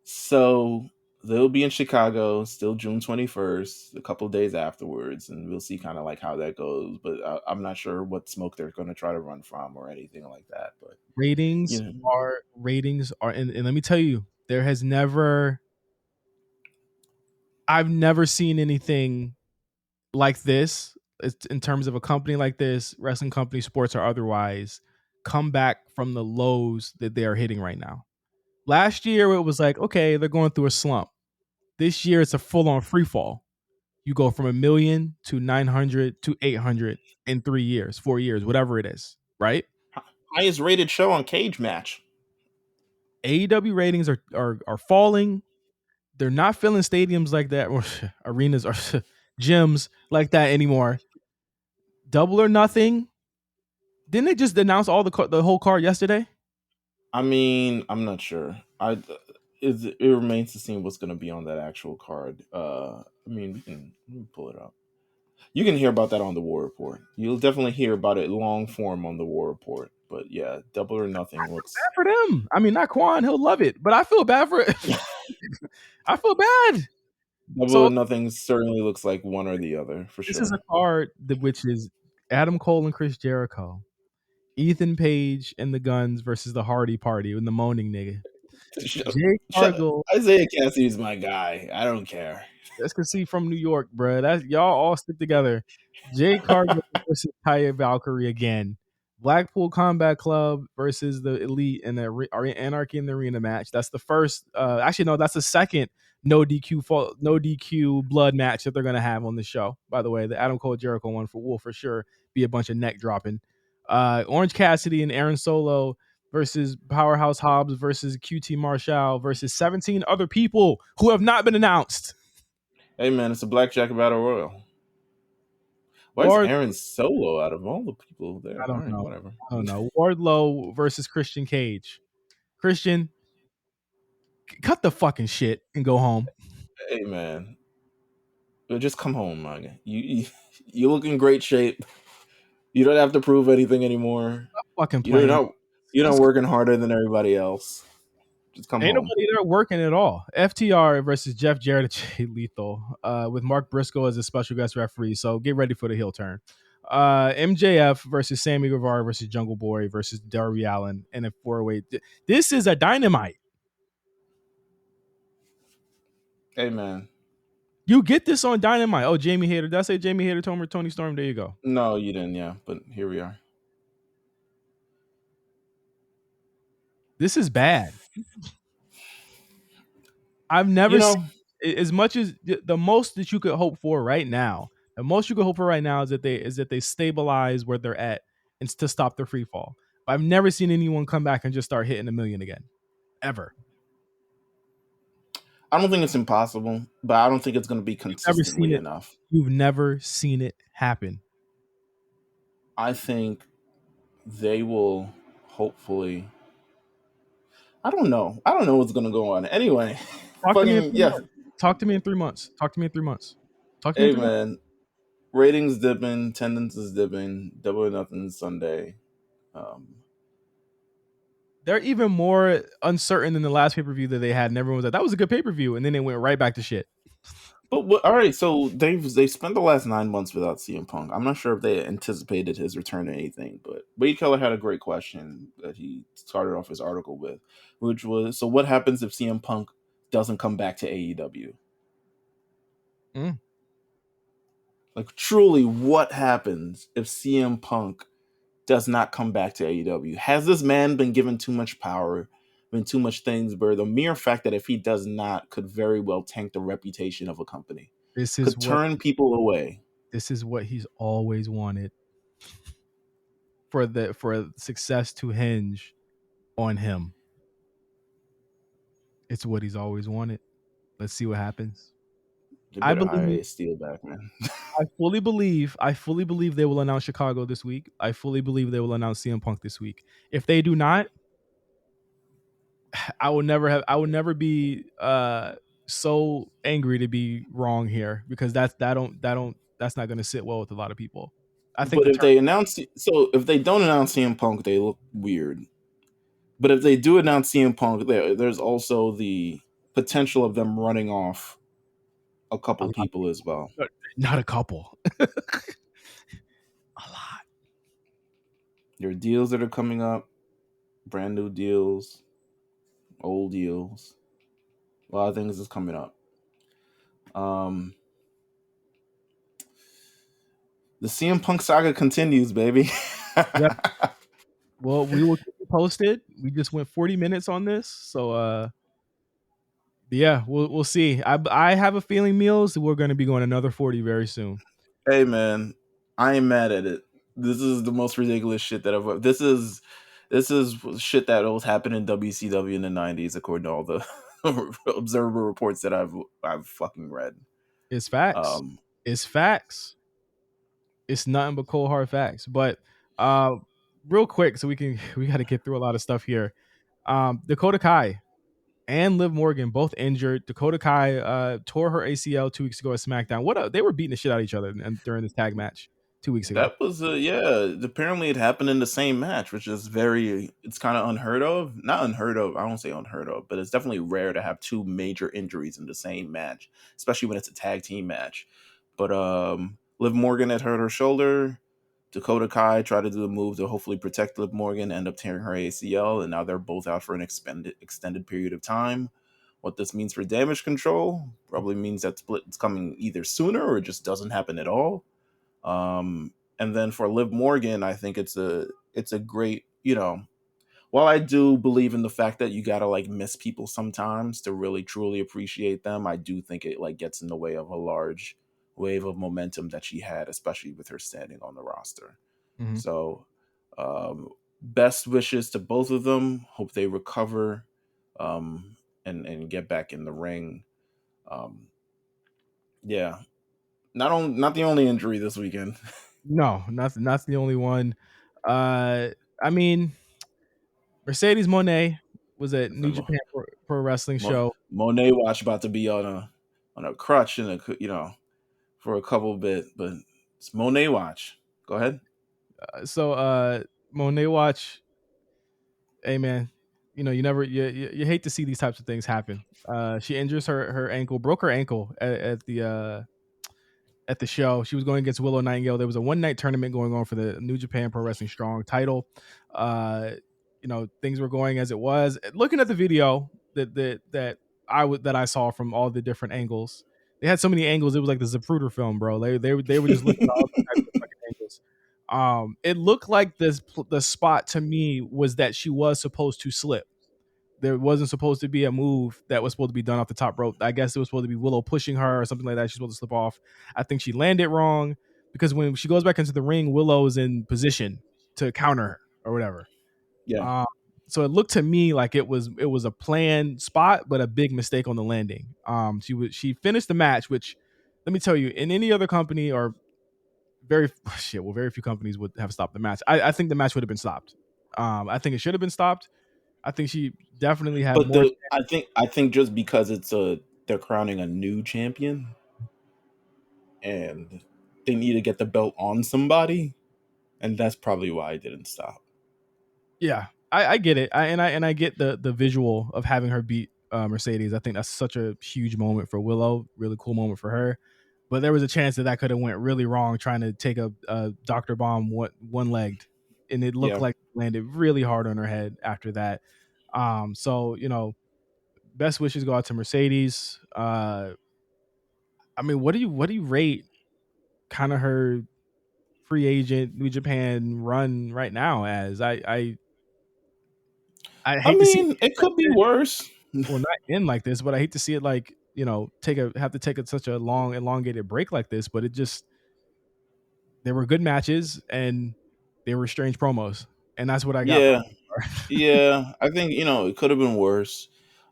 So they'll be in Chicago still June 21st, a couple of days afterwards, and we'll see kind of like how that goes. But I'm not sure what smoke they're going to try to run from or anything like that. But ratings are, and let me tell you, I've never seen anything like this. It's, in terms of a company like this, wrestling company, sports or otherwise, come back from the lows that they are hitting right now. Last year, it was like, okay, they're going through a slump. This year, it's a full-on free fall. You go from 1 million to 900 to 800 in 3 years, 4 years, whatever it is, right? highest rated show on Cage Match. AEW ratings are falling. They're not filling stadiums like that, or arenas or gyms like that anymore. Double or Nothing. Didn't they just announce the whole card yesterday? I mean, I'm not sure. It remains to see what's going to be on that actual card. I mean, we can pull it up. You can hear about that on the War Report. You'll definitely hear about it long form on the War Report. But yeah, Double or Nothing looks bad for them. I mean, not Quan, he'll love it, but I feel bad for it. I feel bad. Double or Nothing certainly looks like one or the other for sure. This is a card which is Adam Cole and Chris Jericho, Ethan Page and the Guns versus the Hardy Party and the moaning nigga. Jay Cargill. Isaiah Cassidy's my guy. I don't care. That's because he's from New York, bro. That's y'all all stick together. Jay Cargill versus Taya Valkyrie again. Blackpool Combat Club versus the Elite in the Anarchy in the Arena match. That's the first. Actually, no, that's the second no DQ blood match that they're gonna have on the show. By the way, the Adam Cole Jericho one will for sure be a bunch of neck dropping. Orange Cassidy and Aaron Solo versus Powerhouse Hobbs versus QT Marshall versus 17 other people who have not been announced. Hey man, it's a Blackjack Battle Royal. Why is Aaron Solo out of all the people there? I don't know. Whatever. I don't know. Wardlow versus Christian Cage. Christian, cut the fucking shit and go home. Hey man, just come home, man. You look in great shape. You don't have to prove anything anymore. You're not working harder than everybody else. Just come home. Ain't nobody there working at all. FTR versus Jeff Jarrett and Jay Lethal with Mark Briscoe as a special guest referee. So get ready for the heel turn. MJF versus Sammy Guevara versus Jungle Boy versus Darby Allin in a 4-way. This is a dynamite. Hey man. You get this on Dynamite. Oh, Jamie Hayter. Did I say Jamie Hayter, Tony Storm? There you go. No, you didn't. Yeah, but here we are. This is bad. I've never seen as much as the most that you could hope for right now. The most you could hope for right now is that they stabilize where they're at and to stop their free fall. But I've never seen anyone come back and just start hitting a million again, ever. I don't think it's impossible, but I don't think it's going to be consistently enough. You've never seen it happen. I think they will hopefully. I don't know. I don't know what's going to go on. Anyway, Talk to me in 3 months. Hey man, ratings dipping, attendance is dipping. Double or Nothing Sunday. They're even more uncertain than the last pay-per-view that they had, and everyone was like, "That was a good pay-per-view," and then they went right back to shit. But all right, so they spent the last 9 months without CM Punk. I'm not sure if they anticipated his return or anything, but Wade Keller had a great question that he started off his article with, which was, so what happens if CM Punk doesn't come back to AEW? Like, truly, what happens if CM Punk does not come back to AEW? Has this man been given too much power, been too much things, where the mere fact that if he does not could very well tank the reputation of a company? Could turn people away. This is what he's always wanted. For success to hinge on him. It's what he's always wanted. Let's see what happens. I believe Steel back, man. I fully believe they will announce Chicago this week. I fully believe they will announce CM Punk this week. If they do not, I will never be so angry to be wrong here, because that's not going to sit well with a lot of people. I think but if they don't announce CM Punk, they look weird. But if they do announce CM Punk, there's also the potential of them running off a couple people as well. Not a couple. A lot. There are deals that are coming up, brand new deals, old deals. A lot of things is coming up. The CM Punk saga continues, baby. Yep. Well, we will keep you posted. We just went 40 minutes on this, so yeah, we'll see. I have a feeling, Meelz, we're going to be going another 40 very soon. Hey man, I ain't mad at it. This is the most ridiculous shit that I've. This is shit that was happening in WCW in the 90s, according to all the Observer reports that I've fucking read. It's facts. It's facts. It's nothing but cold hard facts. But real quick, so we got to get through a lot of stuff here. Dakota Kai and Liv Morgan both injured. Dakota Kai tore her ACL 2 weeks ago at SmackDown. They were beating the shit out of each other during this tag match 2 weeks ago. That was apparently it happened in the same match, which is it's kind of unheard of. Not unheard of, I won't say unheard of, but it's definitely rare to have two major injuries in the same match, especially when it's a tag team match. But Liv Morgan had hurt her shoulder. Dakota Kai tried to do a move to hopefully protect Liv Morgan, end up tearing her ACL, and now they're both out for an extended period of time. What this means for Damage Control probably means that split is coming either sooner or it just doesn't happen at all. And then for Liv Morgan, I think it's a great, while I do believe in the fact that you gotta miss people sometimes to really truly appreciate them, I do think it gets in the way of a large wave of momentum that she had, especially with her standing on the roster. Mm-hmm. So best wishes to both of them. Hope they recover and get back in the ring. Yeah. Not the only injury this weekend. No, not the only one. I mean, Mercedes Moné was at New Japan Pro Wrestling show. Moné Watch about to be on a crutch and for a couple bit, but it's Moné Watch. Go ahead. So Moné Watch, hey man, you hate to see these types of things happen. She injures her ankle, broke her ankle at the at the show. She was going against Willow Nightingale. There was a one-night tournament going on for the New Japan Pro Wrestling Strong title. Uh, things were going as it was. Looking at the video that I saw from all the different angles, they had so many angles. It was like the Zapruder film, bro. They were just looking at all the types of fucking angles. It looked like the spot to me was that she was supposed to slip. There wasn't supposed to be a move that was supposed to be done off the top rope. I guess it was supposed to be Willow pushing her or something like that. She's supposed to slip off. I think she landed wrong because when she goes back into the ring, Willow's in position to counter her or whatever. Yeah. So it looked to me like it was a planned spot, but a big mistake on the landing. She finished the match, which let me tell you, in any other company or very few companies would have stopped the match. I think the match would have been stopped. I think it should have been stopped. I think she definitely had But more. I think just because they're crowning a new champion and they need to get the belt on somebody, and that's probably why I didn't stop. Yeah, I get it. I get the visual of having her beat Mercedes. I think that's such a huge moment for Willow. Really cool moment for her. But there was a chance that could have went really wrong trying to take a Dr. Bomb one legged, and it looked Yeah. like it landed really hard on her head after that. So best wishes go out to Mercedes. I mean, what do you rate kind of her free agent New Japan run right now as? I I hate to see mean, it could be worse. not end like this, but I hate to see it like have to take such a long elongated break like this. But it just there were good matches and there were strange promos, and that's what I got Yeah. from her. Yeah, I think it could have been worse.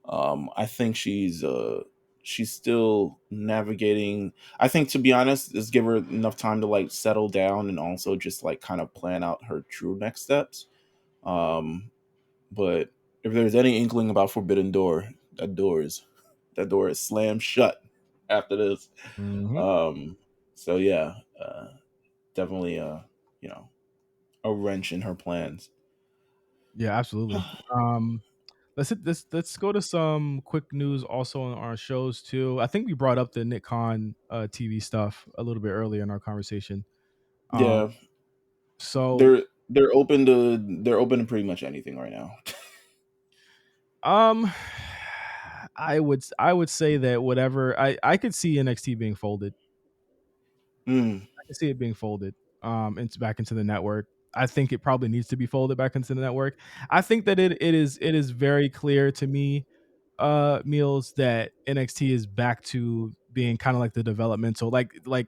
I think she's still navigating. I think, to be honest, just give her enough time to like settle down and also just like kind of plan out her true next steps. But if there's any inkling about Forbidden Door, that door is slammed shut after this. Mhm. Um, so yeah, definitely a wrench in her plans. Yeah, absolutely. Let's go to some quick news also on our shows too. I think we brought up the Nick Khan TV stuff a little bit earlier in our conversation. Um, Yeah, so they're open to pretty much anything right now. um, I would say that whatever I could see NXT being folded. Mm, I can see it being folded into back into the network. I think it probably needs to be folded back into the network. I think that it is very clear to me, Meelz, that NXT is back to being kind of like the developmental like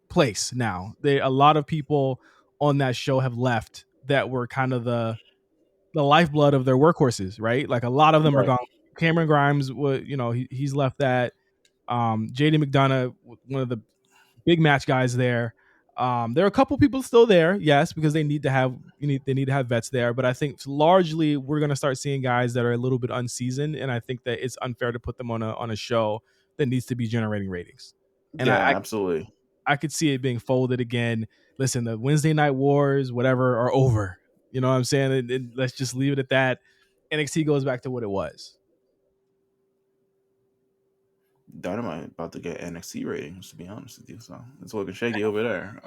place now. A lot of people on that show have left that were kind of the lifeblood of their workhorses, right? Like a lot of them are right, gone. Cameron Grimes, he's left that. JD McDonough, one of the big match guys there. There are a couple people still there, yes, because they need to have vets there. But I think largely we're gonna start seeing guys that are a little bit unseasoned, and I think that it's unfair to put them on a show that needs to be generating ratings. And yeah, absolutely. I could see it being folded again. Listen, the Wednesday night wars, whatever, are over. You know what I'm saying? Let's just leave it at that. NXT goes back to what it was. Dynamite about to get NXT ratings, to be honest with you. So it's looking shaky over there.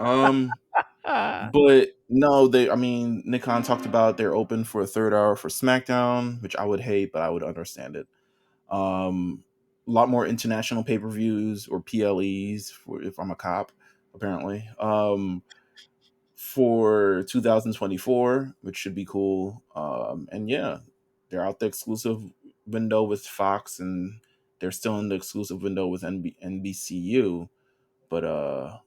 But no, I mean, Nick Khan talked about they're open for a third hour for SmackDown, which I would hate, but I would understand it. A lot more international pay per views or PLEs for if I'm a cop, apparently. For 2024, which should be cool. And yeah, they're out the exclusive window with Fox, and they're still in the exclusive window with NBCU. But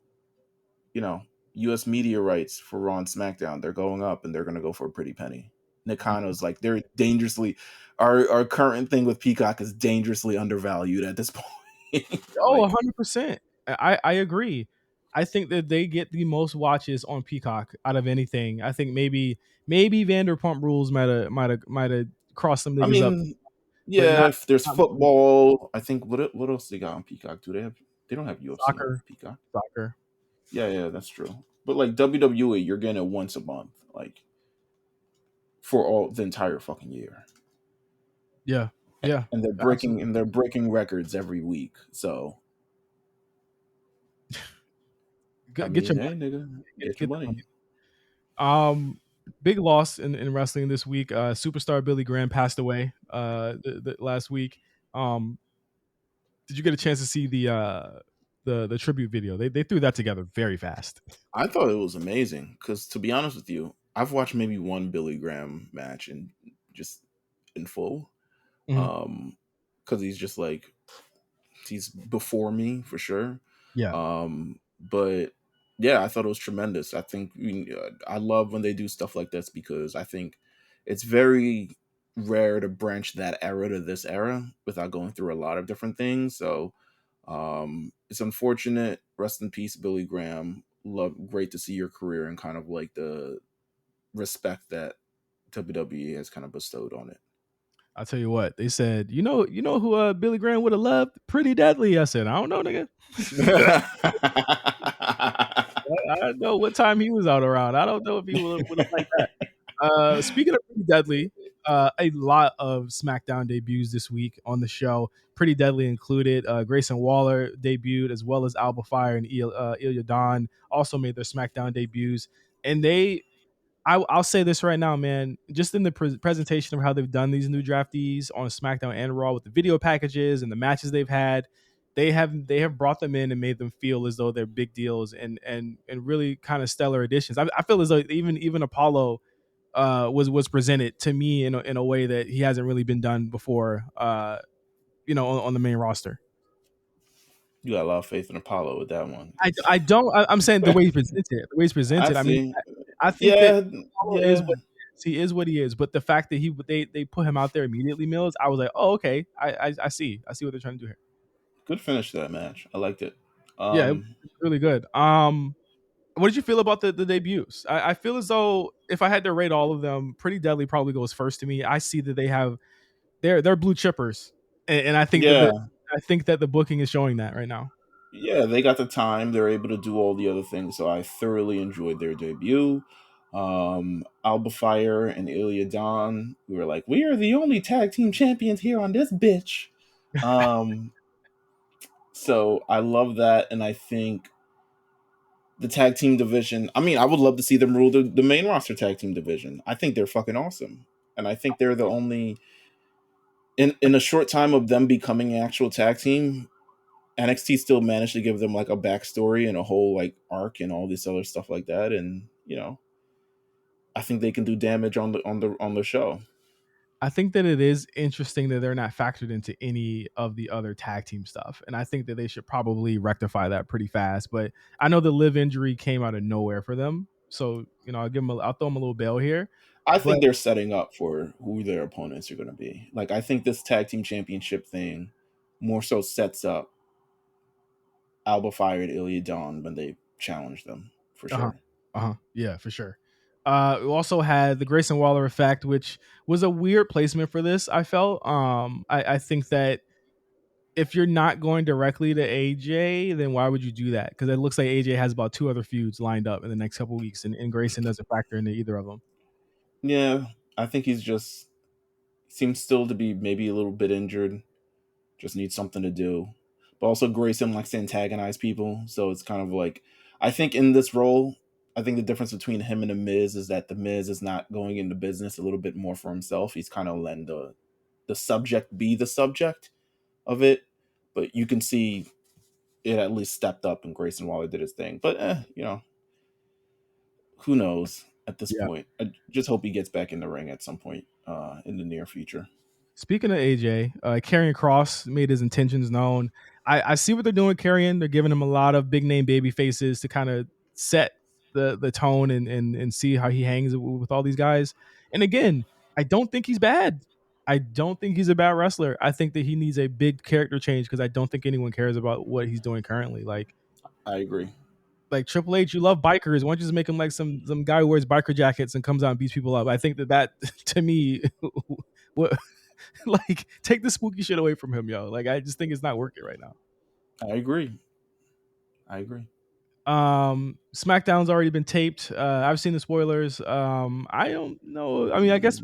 U.S. media rights for Raw and SmackDown, they're going up, and they're going to go for a pretty penny. Nick Khan's like they're dangerously. Our current thing with Peacock is dangerously undervalued at this point. Oh, Like, 100%. I agree. I think that they get the most watches on Peacock out of anything. I think maybe Vanderpump Rules might have crossed some I niggas up, mean, but yeah, not, if there's not more than football, I think what else they got on Peacock? They don't have UFC on soccer. Peacock. Soccer. Yeah, that's true. But like WWE, you're getting it once a month, like for all the entire fucking year. Yeah. Yeah. And Absolutely. they're breaking records every week. So I Get your mean, hey, nigga, money. get your Get the money. money. Big loss in wrestling this week. Superstar Billy Graham passed away the last week. Um, did you get a chance to see the tribute video? They threw that together very fast. I thought it was amazing because, to be honest with you, I've watched maybe one Billy Graham match and just in full, Mhm. because he's just like he's before me for sure. Yeah, But yeah, I thought it was tremendous. I think I love when they do stuff like this because I think it's very rare to branch that era to this era without going through a lot of different things. So it's unfortunate. Rest in peace, Billy Graham. Great to see your career and kind of like the respect that WWE has kind of bestowed on it. I'll tell you what they said. You know who Billy Graham would have loved? Pretty Deadly. I said, I don't know, nigga. I know what time he was out around. I don't know if he would have liked that. Speaking of Pretty Deadly, a lot of SmackDown debuts this week on the show. Pretty Deadly included. Grayson Waller debuted, as well as Alba Fire and Ilya Dawn also made their SmackDown debuts. And I'll say this right now, man. Just in the presentation of how they've done these new draftees on SmackDown and Raw with the video packages and the matches they've had, they have brought them in and made them feel as though they're big deals and really kind of stellar additions. I feel as though even Apollo was presented to me in a way that he hasn't really been done before. On the main roster. You got a lot of faith in Apollo with that one. I don't. I'm saying the way he's presented. The way he's I presented. I mean, see. I think that Yeah, Apollo is yeah. what he is. He is what he is. But the fact that they put him out there immediately, Meelz, I was like, oh, okay. I see what they're trying to do here. Good finish to that match. I liked it. Yeah, it was really good. What did you feel about the debuts? I feel as though if I had to rate all of them, Pretty Deadly probably goes first to me. I see that they're blue chippers, and I think Yeah, that the booking is showing that right now. yeah, they got the time. They're able to do all the other things. So I thoroughly enjoyed their debut. Alba Fire and Ilya Dawn, we were like, we are the only tag team champions here on this bitch. Um, so I love that, and I think the tag team division. I mean, I would love to see them rule the main roster tag team division. I think they're fucking awesome, and I think they're the only in a short time of them becoming an actual tag team. NXT still managed to give them like a backstory and a whole like arc and all this other stuff like that, and I think they can do damage on the show. I think that it is interesting that they're not factored into any of the other tag team stuff, and I think that they should probably rectify that pretty fast. But I know the live injury came out of nowhere for them, so I'll throw them a little bail here. I But think they're setting up for who their opponents are going to be. Like I think this tag team championship thing more so sets up Alba Fire and Ilya Dawn when they challenge them for uh-huh, sure. yeah, for sure. We also had the Grayson Waller effect, which was a weird placement for this. I felt. I think that if you're not going directly to AJ, then why would you do that? Because it looks like AJ has about two other feuds lined up in the next couple of weeks, and Grayson doesn't factor into either of them. Yeah, I think he's just seems still to be maybe a little bit injured. Just needs something to do. But also Grayson likes to antagonize people, so it's kind of like I think in this role, I think the difference between him and the Miz is that the Miz is not going into business a little bit more for himself. He's kind of letting the subject be the subject of it. But you can see it at least stepped up and Grayson Waller did his thing. But who knows at this Yeah. point? I just hope he gets back in the ring at some point in the near future. Speaking of AJ, Karrion Kross made his intentions known. I see what they're doing, Karrion. They're giving him a lot of big name baby faces to kind of set the tone and see how he hangs with all these guys. And again, I don't think he's bad. I don't think he's a bad wrestler. I think that he needs a big character change because I don't think anyone cares about what he's doing currently. I agree. Like Triple H, you love bikers. Why don't you just make him like some guy who wears biker jackets and comes out and beats people up? I think that to me, what like take the spooky shit away from him, yo. Like I just think it's not working right now. I agree. I agree. SmackDown's already been taped. I've seen the spoilers. I don't know. I mean, I guess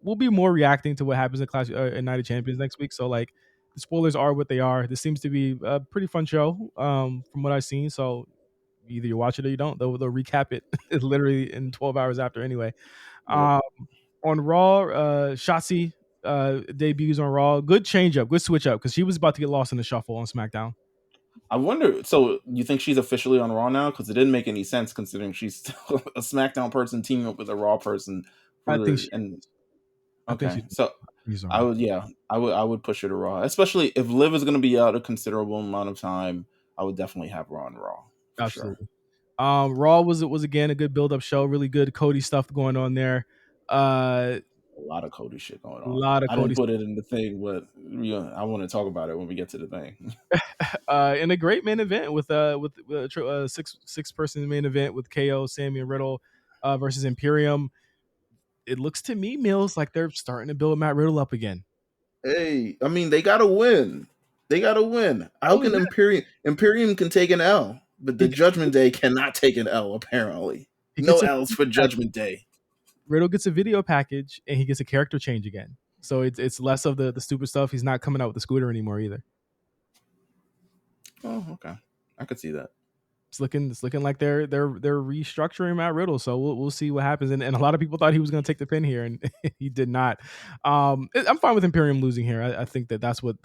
we'll be more reacting to what happens in Clash in Night of Champions next week. So like the spoilers are what they are. This seems to be a pretty fun show. From what I've seen. So either you watch it or you don't. They'll recap it literally in 12 hours after anyway. Yep. On Raw, Shotzi debuts on Raw. Good change up, good switch up, because she was about to get lost in the shuffle on SmackDown. I wonder. So you think she's officially on Raw now? Because it didn't make any sense considering she's still a SmackDown person teaming up with a Raw person. I think she. I think Okay, she's. so She's on I Raw. would, yeah, I would push her to Raw, especially if Liv is going to be out a considerable amount of time. I would definitely have her on Raw for sure. Absolutely. Raw was again a good build up show. Really good Cody stuff going on there. A lot of Cody shit going A on. lot of I didn't Cody put it in the thing, but I want to talk about it when we get to the thing. in a great main event with six person main event with KO, Sammy, and Riddle versus Imperium. It looks to me, Meelz, like they're starting to build Matt Riddle up again. Hey, I mean, they gotta win. They gotta win. How Only can that, Imperium can take an L, but he the gets, Judgment Day cannot take an L. Apparently, he no gets a L's for Judgment Day. Riddle gets a video package and he gets a character change again. So it's less of the stupid stuff. He's not coming out with the scooter anymore either. Oh, okay, I could see that. It's looking like they're restructuring Matt Riddle. So we'll see what happens. And a lot of people thought he was going to take the pin here, and he did not. I'm fine with Imperium losing here. I think that's what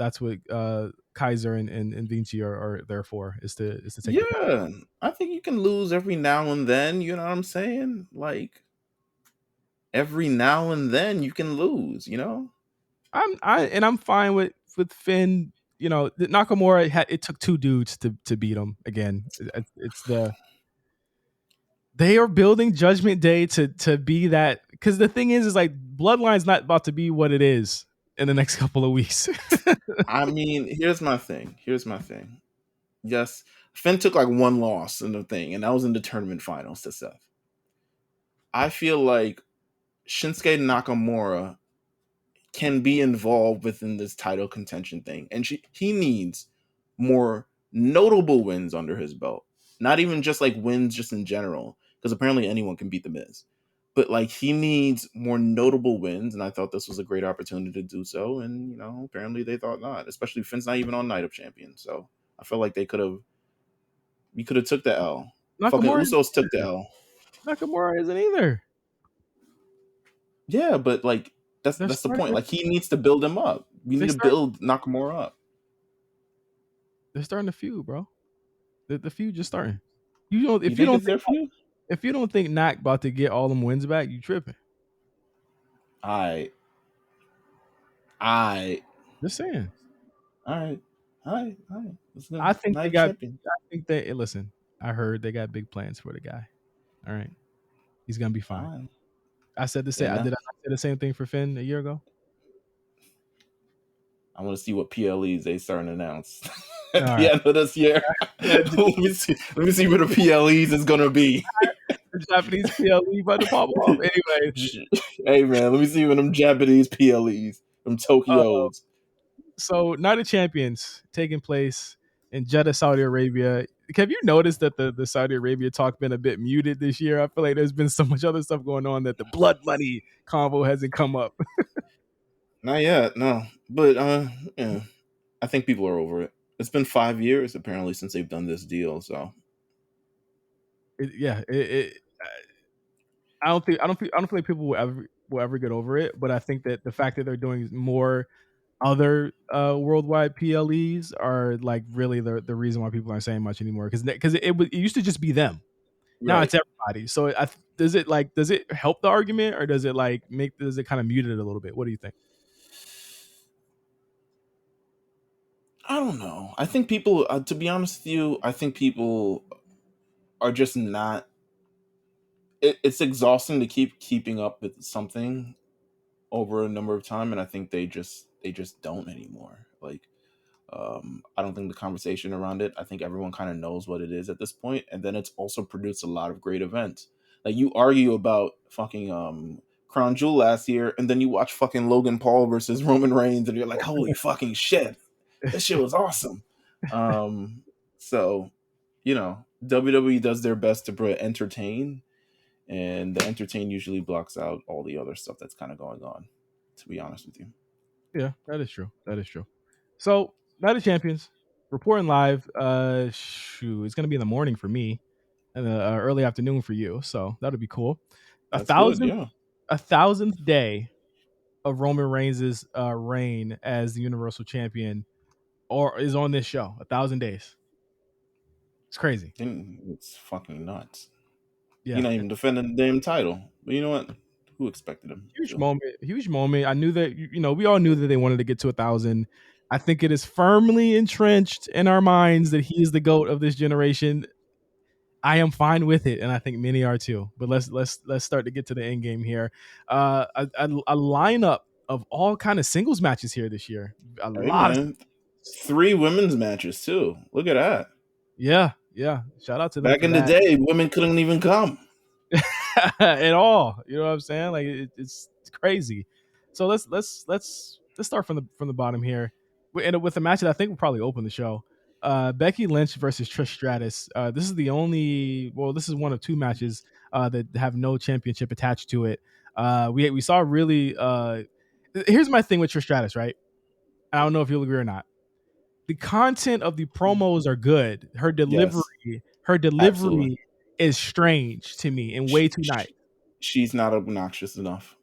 Kaiser and Vinci are there for, is to take the pin. Yeah, I think you can lose every now and then. You know what I'm saying? Like every now and then you can lose. You know? I'm fine with Finn. You know, Nakamura it took two dudes to beat him again. They are building Judgment Day to be that, because the thing is like Bloodline's not about to be what it is in the next couple of weeks. I mean, here's my thing. Yes, Finn took like one loss in the thing, and that was in the tournament finals to Seth. I feel like Shinsuke Nakamura can be involved within this title contention thing, and he needs more notable wins under his belt. Not even just like wins just in general, because apparently anyone can beat the Miz. But like he needs more notable wins, and I thought this was a great opportunity to do so. And apparently they thought not. Especially Finn's not even on Night of Champions, so I feel like we could have took the L. Fucking Nakamura Usos took the L. Nakamura isn't either. Yeah, but like that's the point. Like he needs to build him up. We need to build Nakamura up. They're starting to feud, bro. The feud just starting. If you don't think Nak about to get all them wins back, you tripping. I just saying. All right. I think they got. Champion. I think they listen. I heard they got big plans for the guy. All right, he's gonna be fine. Right. I said the same. Did I say the same thing for Finn a year ago? I want to see what PLEs they starting to announce at the end of this year. Let me see where the PLEs is gonna be. The Japanese PLE about to pop off. Anyway, hey man, let me see when them Japanese PLEs, them Tokyos. So Night of Champions taking place in Jeddah, Saudi Arabia. Have you noticed that the Saudi Arabia talk been a bit muted this year? I feel like there's been so much other stuff going on that the blood money convo hasn't come up. Not yet, no. But yeah, I think people are over it. It's been 5 years apparently since they've done this deal, so I don't think people will ever get over it. But I think that the fact that they're doing more other worldwide PLEs are like really the reason why people aren't saying much anymore, because it used to just be them. Now right. It's everybody. So does it help the argument, or does it kind of mute it a little bit? What do you think? I don't know. I think people, to be honest with you, I think people are just not. It's exhausting to keeping up with something over a number of time, and I think they just don't anymore. Like, I don't think the conversation around it. I think everyone kind of knows what it is at this point, and then it's also produced a lot of great events. Like you argue about fucking Crown Jewel last year, and then you watch fucking Logan Paul versus Roman Reigns, and you're like, holy fucking shit, this shit was awesome. So, WWE does their best to entertain, and the entertain usually blocks out all the other stuff that's kind of going on, to be honest with you. Yeah, that is true. So, Night of Champions, reporting live. It's going to be in the morning for me. and early afternoon for you. So that'll be cool. A That's good. thousandth Yeah. a thousandth day of Roman Reigns' reign as the Universal Champion, or is on this show. 1,000 days. It's crazy. And it's fucking nuts. He's Yeah, not even defending the damn title. But you know what? Who expected him huge to? moment. Huge moment. I knew that we all knew that they wanted to get to 1,000. I think it is firmly entrenched in our minds that he is the GOAT of this generation. I am fine with it, and I think many are too. But let's start to get to the end game here. A lineup of all kind of singles matches here this year. A Hey lot of man, 3 women's matches too. Look at that. yeah. Shout out to them Back for in the that. day, women couldn't even come. At all. You know what I'm saying? Like it's crazy. So let's start from the bottom here. We end up with a match that I think will probably open the show. Becky Lynch versus Trish Stratus. This is the only this is one of 2 matches that have no championship attached to it. We saw really here's my thing with Trish Stratus, right? I don't know if you'll agree or not. The content of the promos are good. Yes, Her absolutely. delivery is strange to me and Sh- way too nice. sh- she's not obnoxious enough.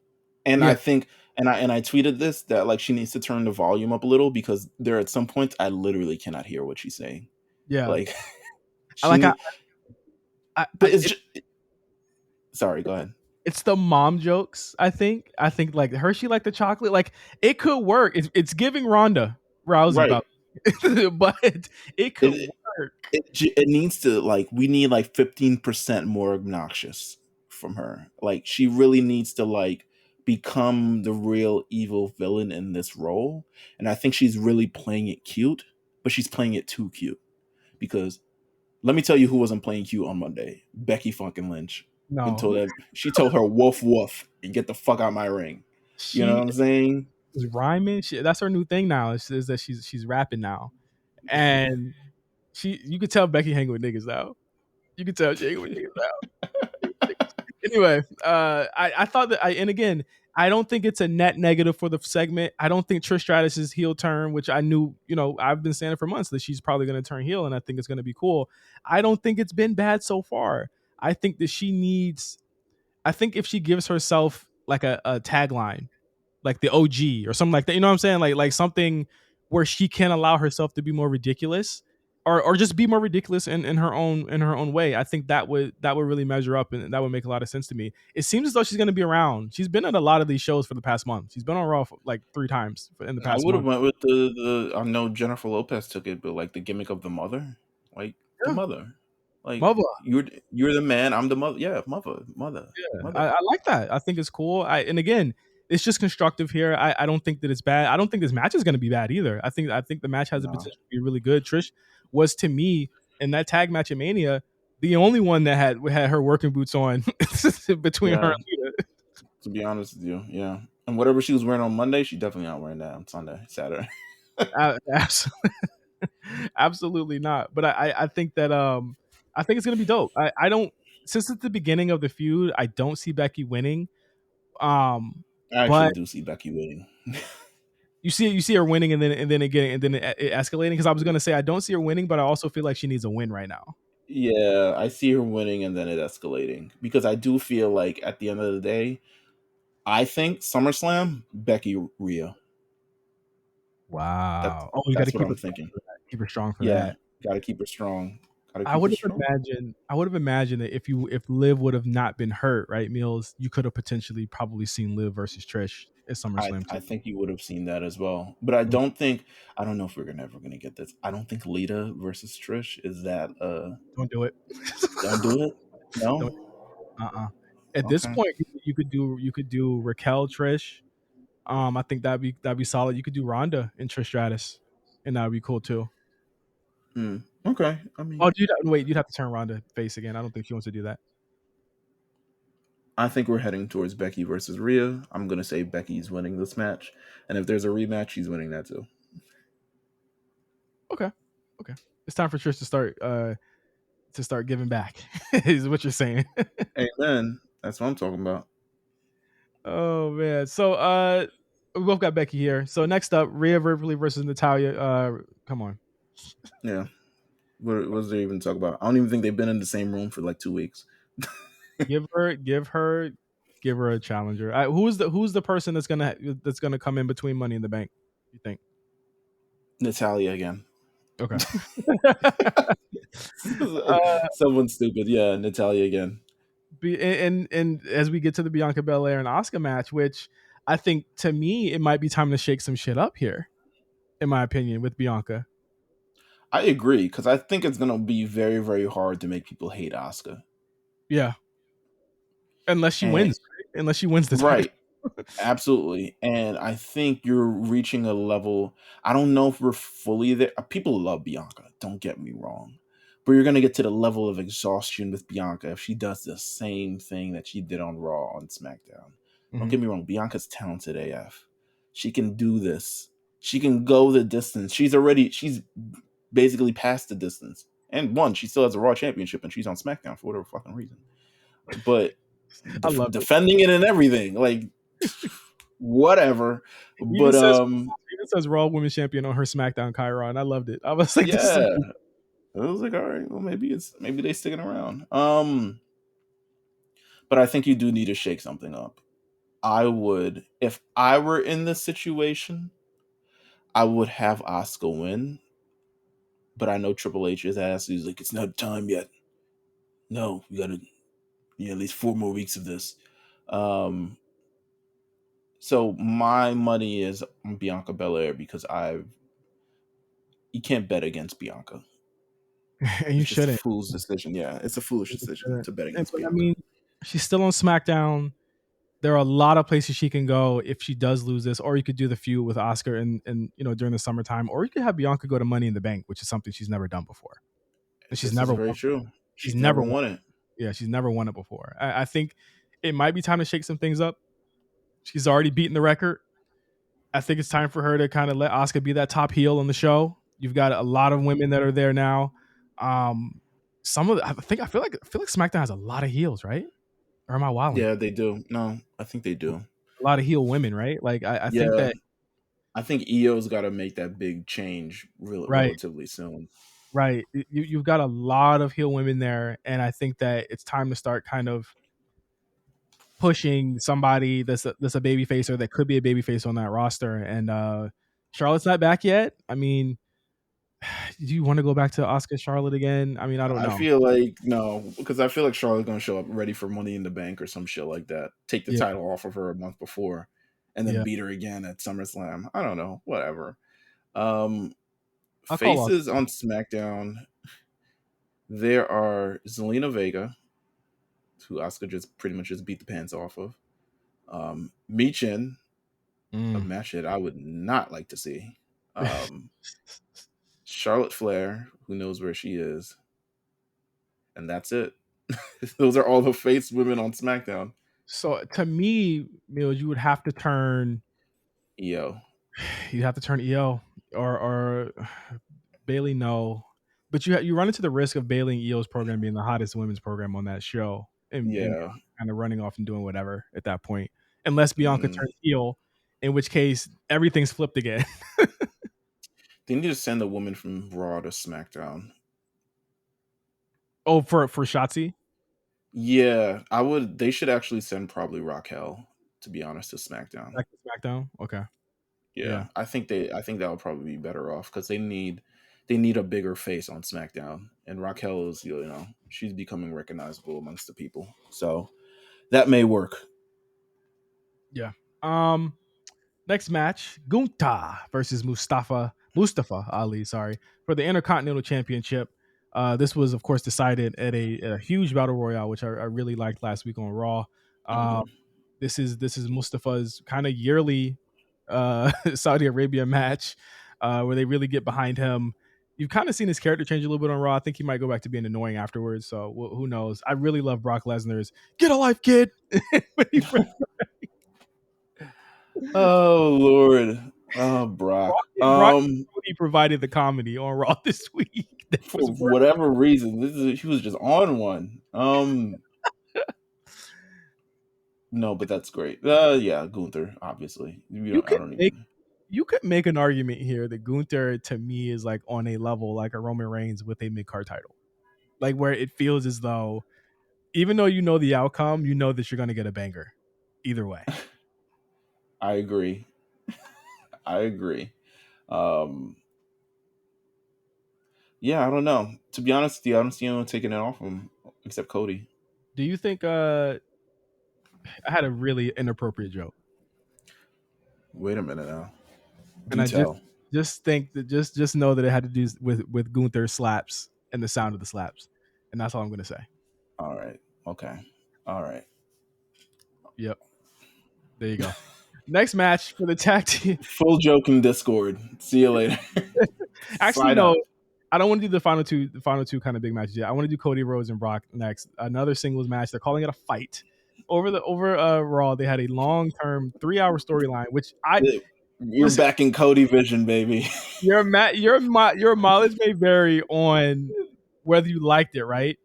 And Yeah, I think, and I tweeted this, that like she needs to turn the volume up a little, because there at some points I literally cannot hear what she's saying. yeah. Like I she like need, but it's it, just, sorry, go ahead. it's the mom jokes. I think like Hershey like the chocolate. Like it could work. It's giving Ronda Rousey Right. about, but it could It, work. it needs to, like, we need like 15% more obnoxious from her. Like she really needs to like become the real evil villain in this role. And I think she's really playing it cute, but she's playing it too cute. Because let me tell you who wasn't playing cute on Monday. Becky fucking Lynch. No, Until that she told her woof woof and get the fuck out my ring. You know she what I'm saying? is rhyming. That's her new thing now. Is that she's rapping now, and you could tell Becky hanging with niggas now. You could tell she hanging with niggas now. Anyway, I thought that and again, I don't think it's a net negative for the segment. I don't think Trish Stratus's heel turn, which I knew, I've been saying it for months that she's probably going to turn heel, and I think it's going to be cool. I don't think it's been bad so far. I think that she needs. I think if she gives herself like a tagline, like the OG or something like that. You know what I'm saying? Like something where she can allow herself to be more ridiculous, or just be more ridiculous in her own way. I think that would really measure up, and that would make a lot of sense to me. It seems as though she's going to be around. She's been at a lot of these shows for the past month. She's been on Raw for like 3 times in the I past would have month. went with the I know Jennifer Lopez took it, but like the gimmick of the mother, like the Yeah, mother, like mother. you're the man, I'm the mother. Yeah, mother. I like that. I think it's cool. And again, it's just constructive here. I don't think that it's bad. I don't think this match is going to be bad either. I think the match has the No, potential to be really good. Trish was, to me, in that tag match at Mania, the only one that had her working boots on between her yeah. and Lita. To be honest with you, yeah. And whatever she was wearing on Monday, she definitely not wearing that on Sunday, Saturday. Absolutely, absolutely not. But I think that I think it's gonna be dope. I don't, since it's the beginning of the feud, I don't see Becky winning. I actually But do see Becky winning. you see her winning, and then it escalating. Because I was gonna say I don't see her winning, but I also feel like she needs a win right now. Yeah, I see her winning and then it escalating, because I do feel like at the end of the day, I think SummerSlam, Becky Rhea. Wow. Oh, you got to That's what keep I'm her strong thinking. for that. Keep her strong for Yeah, that. got to keep her strong. Got to I keep her would have strong. imagined. I would have imagined that if Liv would have not been hurt, right, Meelz, you could have potentially probably seen Liv versus Trish at SummerSlam I too. think you would have seen that as well, but I don't think, I don't know if we're never gonna get this. I don't think Lita versus Trish is that. Don't do it. Don't do it. Don't. No. At this Okay. point, you could do Raquel Trish. I think that'd be solid. You could do Ronda and Trish Stratus, and that'd be cool too. Okay. I Oh, mean, dude, wait, you'd have to turn Ronda face again. I don't think she wants to do that. I think we're heading towards Becky versus Rhea. I'm gonna say Becky's winning this match, and if there's a rematch, she's winning that too. Okay, okay. It's time for Trish to start giving back. Is what you're saying. Amen. That's what I'm talking about. Oh man. So we both got Becky here. So next up, Rhea Ripley versus Natalia. Come on. Yeah. What was there even to talk about? I don't even think they've been in the same room for like 2 weeks. Give her a challenger. Who's the person that's gonna come in between Money in the Bank? You think? Natalia again. Okay. Someone stupid. Yeah, Natalia again. And as we get to the Bianca Belair and Asuka match, which I think to me it might be time to shake some shit up here, in my opinion, with Bianca. I agree because I think it's gonna be very, very hard to make people hate Asuka. Yeah, unless she And wins, right? Unless she wins the title. right, absolutely. And I think you're reaching a level. I don't know if we're fully there. People love Bianca. Don't get me wrong, but you're gonna get to the level of exhaustion with Bianca if she does the same thing that she did on Raw on SmackDown. Don't Mm-hmm. get me wrong. Bianca's talented AF. She can do this. She can go the distance. She's basically past the distance. And one, she still has a Raw Championship, and she's on SmackDown for whatever fucking reason. But I love it. defending it and everything, like whatever. Even But says even says Raw Women's Champion on her SmackDown Chiron. I loved it. I was like, this is yeah, amazing. I was like, all right, well maybe they sticking around. But I think you do need to shake something up. I would, if I were in this situation, I would have Asuka win. But I know Triple H's ass. He's like, it's not time yet. No, we gotta, at least 4 more weeks of this. Um, so my money is on Bianca Belair because you can't bet against Bianca. And you It's just a shouldn't. fool's decision. Yeah, it's a foolish decision to bet against But I Bianca. mean, she's still on SmackDown. There are a lot of places she can go if she does lose this, or you could do the feud with Oscar and during the summertime, or you could have Bianca go to Money in the Bank, which is something she's never done before. And she's This is never very won. true. She's She's never never won. won it. Yeah, she's never won it before. I think it might be time to shake some things up. She's already beaten the record. I think it's time for her to kind of let Asuka be that top heel on the show. You've got a lot of women that are there now. Some of the, I feel like SmackDown has a lot of heels, right? Or am I wilding? Yeah, they do. No, I think they do. A lot of heel women, right? Like I think Yeah, that I think EO's got to make that big change right, relatively soon. right. You've got a lot of heel women there, and I think that it's time to start kind of pushing somebody that's a baby face or that could be a baby face on that roster. And Charlotte's not back yet. I mean, do you want to go back to Oscar Charlotte again? I mean, I don't I know. feel like no, because I feel like Charlotte's gonna show up ready for Money in the Bank or some shit like that. Take the Yeah, title off of her a month before, and then yeah. beat her again at SummerSlam. I don't know, whatever. Um, I'll call Oscar. Faces on SmackDown. There are Zelina Vega, who Asuka just pretty much just beat the pants off of. Michin, a Mm. match that I would not like to see. Charlotte Flair, who knows where she is, and that's it. Those are all the face women on SmackDown. So to me, Meelz, you would have to turn EO. you have to turn EO or Bailey. No, but you run into the risk of Bailey and EO's program being the hottest women's program on that show, and Yeah. kind of running off and doing whatever at that point, unless Bianca Mm. turns heel, in which case everything's flipped again. They need to send a woman from Raw to SmackDown. Oh, for Shotzi. Yeah, I would. They should actually send probably Raquel, to be honest, to SmackDown. Back to SmackDown. Okay. Yeah. Yeah, I think that would probably be better off because they need a bigger face on SmackDown, and Raquel is she's becoming recognizable amongst the people, so that may work. Yeah. Next match, Gunta versus Mustafa Ali, sorry, for the Intercontinental Championship. This was, of course, decided at a huge battle royale, which I really liked last week on Raw. Mhm. This is Mustafa's kind of yearly Saudi Arabia match, where they really get behind him. You've kind of seen his character change a little bit on Raw. I think he might go back to being annoying afterwards. So who knows? I really love Brock Lesnar's "Get a life, kid." Oh Lord, oh Brock. Brock he provided the comedy on Raw this week. That For was worth. whatever reason, he was just on one. No, but that's great. Yeah, Gunther, obviously. You I could don't make even. you could make an argument here that Gunther to me is like on a level like a Roman Reigns with a mid card title, like where it feels as though even though you know the outcome, you know that you're going to get a banger either way. I agree. I agree. Um, yeah, I don't know. To be honest with you, I don't see anyone taking it off him except Cody. Do you think I had a really inappropriate joke? Wait a minute now. And Do I tell. just think that just know that it had to do with Gunther slaps and the sound of the slaps, and that's all I'm gonna say. All right. Okay. All right. Yep, there you go. Next match for the tag team. Full joke in Discord. See you later. Actually, Sign no, up. I don't want to do the final two kind of big matches yet. I want to do Cody Rhodes and Brock next. Another singles match. They're calling it a fight. Over Raw, they had a long term 3-hour storyline, which You're listen. back in Cody vision, baby. Your mileage may vary on whether you liked it, right?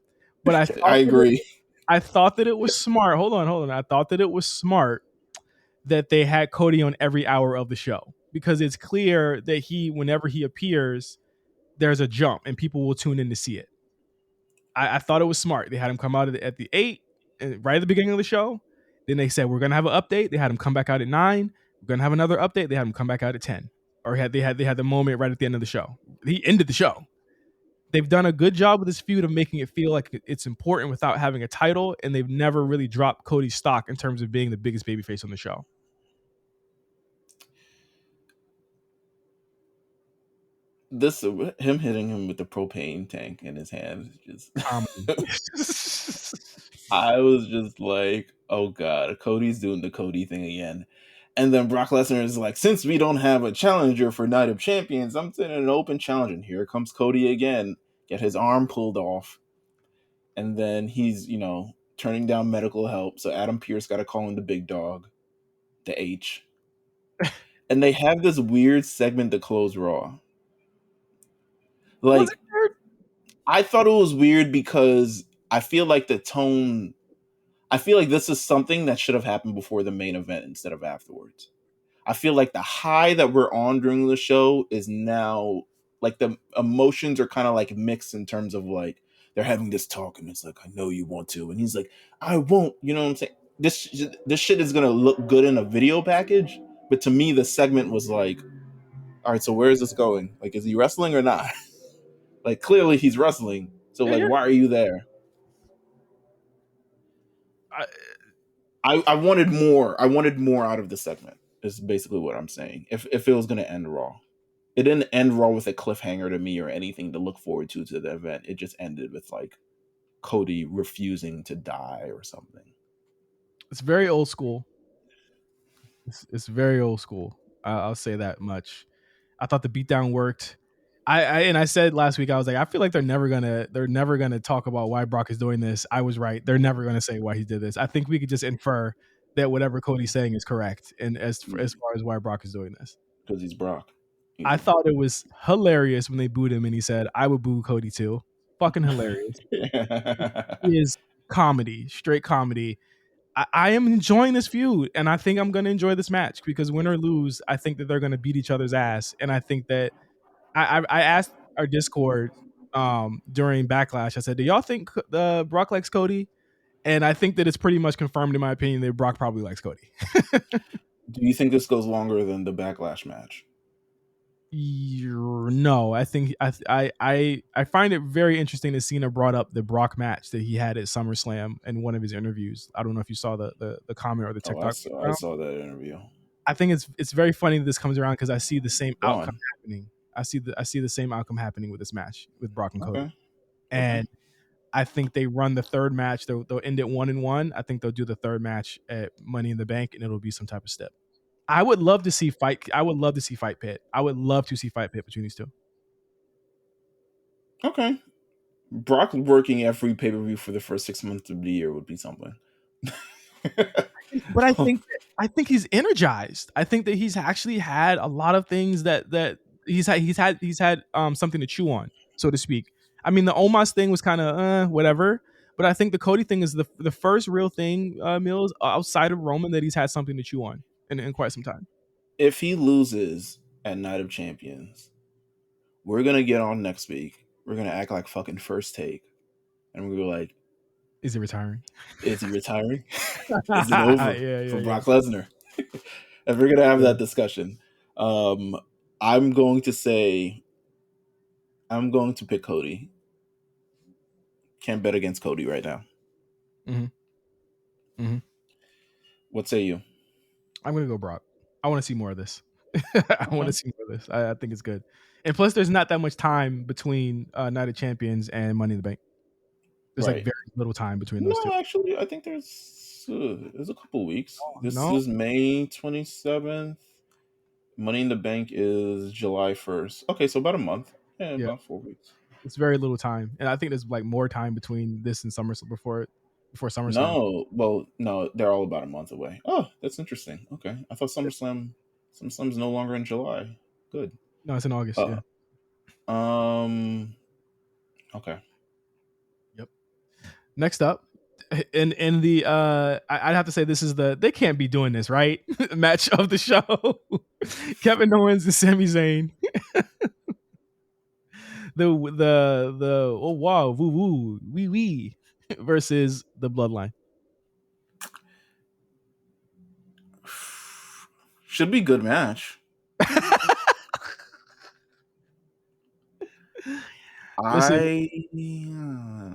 But I agree. I thought that it was smart. Hold on. I thought that it was smart that they had Cody on every hour of the show because it's clear that whenever he appears, there's a jump and people will tune in to see it. I thought it was smart. They had him come out at the 8, right at the beginning of the show. Then they said, we're going to have an update. They had him come back out at 9. We're going to have another update. They had him come back out at 10. Or they had the moment right at the end of the show. He ended the show. They've done a good job with this feud of making it feel like it's important without having a title, and they've never really dropped Cody's stock in terms of being the biggest babyface on the show. This him hitting him with the propane tank in his hand is just I was just like, oh god, Cody's doing the Cody thing again. And then Brock Lesnar is like, since we don't have a challenger for Night of Champions, I'm sending an open challenge. And here comes Cody again, get his arm pulled off. And then he's, turning down medical help. So Adam Pearce got to call him the big dog, the H. And they have this weird segment to close Raw. Like, I thought it was weird because I feel like the tone, I feel like this is something that should have happened before the main event instead of afterwards. I feel like the high that we're on during the show is now, like, the emotions are kind of like mixed in terms of like, they're having this talk and it's like, I know you want to. And he's like, I won't, you know what I'm saying? This shit is going to look good in a video package. But to me, the segment was like, all right, so where is this going? Like, is he wrestling or not? Like, clearly he's wrestling. So, like, why are you there? I wanted more. I wanted more out of the segment, is basically what I'm saying. If it was going to end Raw. It didn't end Raw with a cliffhanger to me or anything to look forward to the event. It just ended with, like, Cody refusing to die or something. It's very old school. It's very old school. I'll say that much. I thought the beatdown worked. I said last week, I was like, I feel like they're never gonna talk about why Brock is doing this. I was right. They're never gonna say why he did this. I think we could just infer that whatever Cody's saying is correct, and as far as why Brock is doing this, because he's Brock. I thought it was hilarious when they booed him and he said, "I would boo Cody too." Fucking hilarious. It is comedy, straight comedy. I am enjoying this feud, and I think I'm going to enjoy this match because win or lose, I think that they're going to beat each other's ass, and I think that I asked our Discord during Backlash. I said, "Do y'all think Brock likes Cody?" And I think that it's pretty much confirmed in my opinion that Brock probably likes Cody. Do you think this goes longer than the Backlash match? No, I think I find it very interesting that Cena brought up the Brock match that he had at SummerSlam in one of his interviews. I don't know if you saw the comment or the TikTok. I saw that interview. I think it's very funny that this comes around because I see the same outcome happening. I see the same outcome happening with this match with Brock and Cody, and I think they run the third match. They'll end it 1-1. I think they'll do the third match at Money in the Bank, and it'll be some type of step. I would love to see Fight. I would love to see Fight Pit. I would love to see Fight Pit between these two. Okay, Brock working every pay-per-view for the first 6 months of the year would be something. But I think he's energized. I think that he's actually had a lot of things that he's had something to chew on, so to speak. I mean, the Omos thing was kind of whatever, but I think the Cody thing is the first real thing, Meelz, outside of Roman, that he's had something to chew on in quite some time. if he loses at Night of Champions, we're gonna get on next week. We're gonna act like fucking First Take, and we're like, Is he retiring? "Is he retiring? Is it over Yeah, for yeah. Brock Lesnar?" And we're gonna have Yeah. that discussion. Um, I'm going to say, I'm going to pick Cody. Can't bet against Cody right now. Mm-hmm. Mm-hmm. What say you? I'm gonna go Brock. I want to see more of this. I want to Okay. see more of this. I think it's good. And plus, there's not that much time between Night of Champions and Money in the Bank. There's like Right. very little time between those two. No, actually, I think there's a couple weeks. This No, is May 27th. Money in the Bank is July 1st. Okay, so about a month. Yeah, yeah, about 4 weeks. it's very little time, and I think there's like more time between this and SummerSlam before SummerSlam. No, well, no, they're all about a month away. Oh, that's interesting. Okay, I thought SummerSlam's no longer in July. Good. No, it's in August. Uh, Yeah. okay. Yep. Next up, in the I'd have to say this is they can't be doing this, right? Match of the show. Kevin Owens and Sami Zayn. the oh wow woo woo wee wee versus the Bloodline. Should be a good match.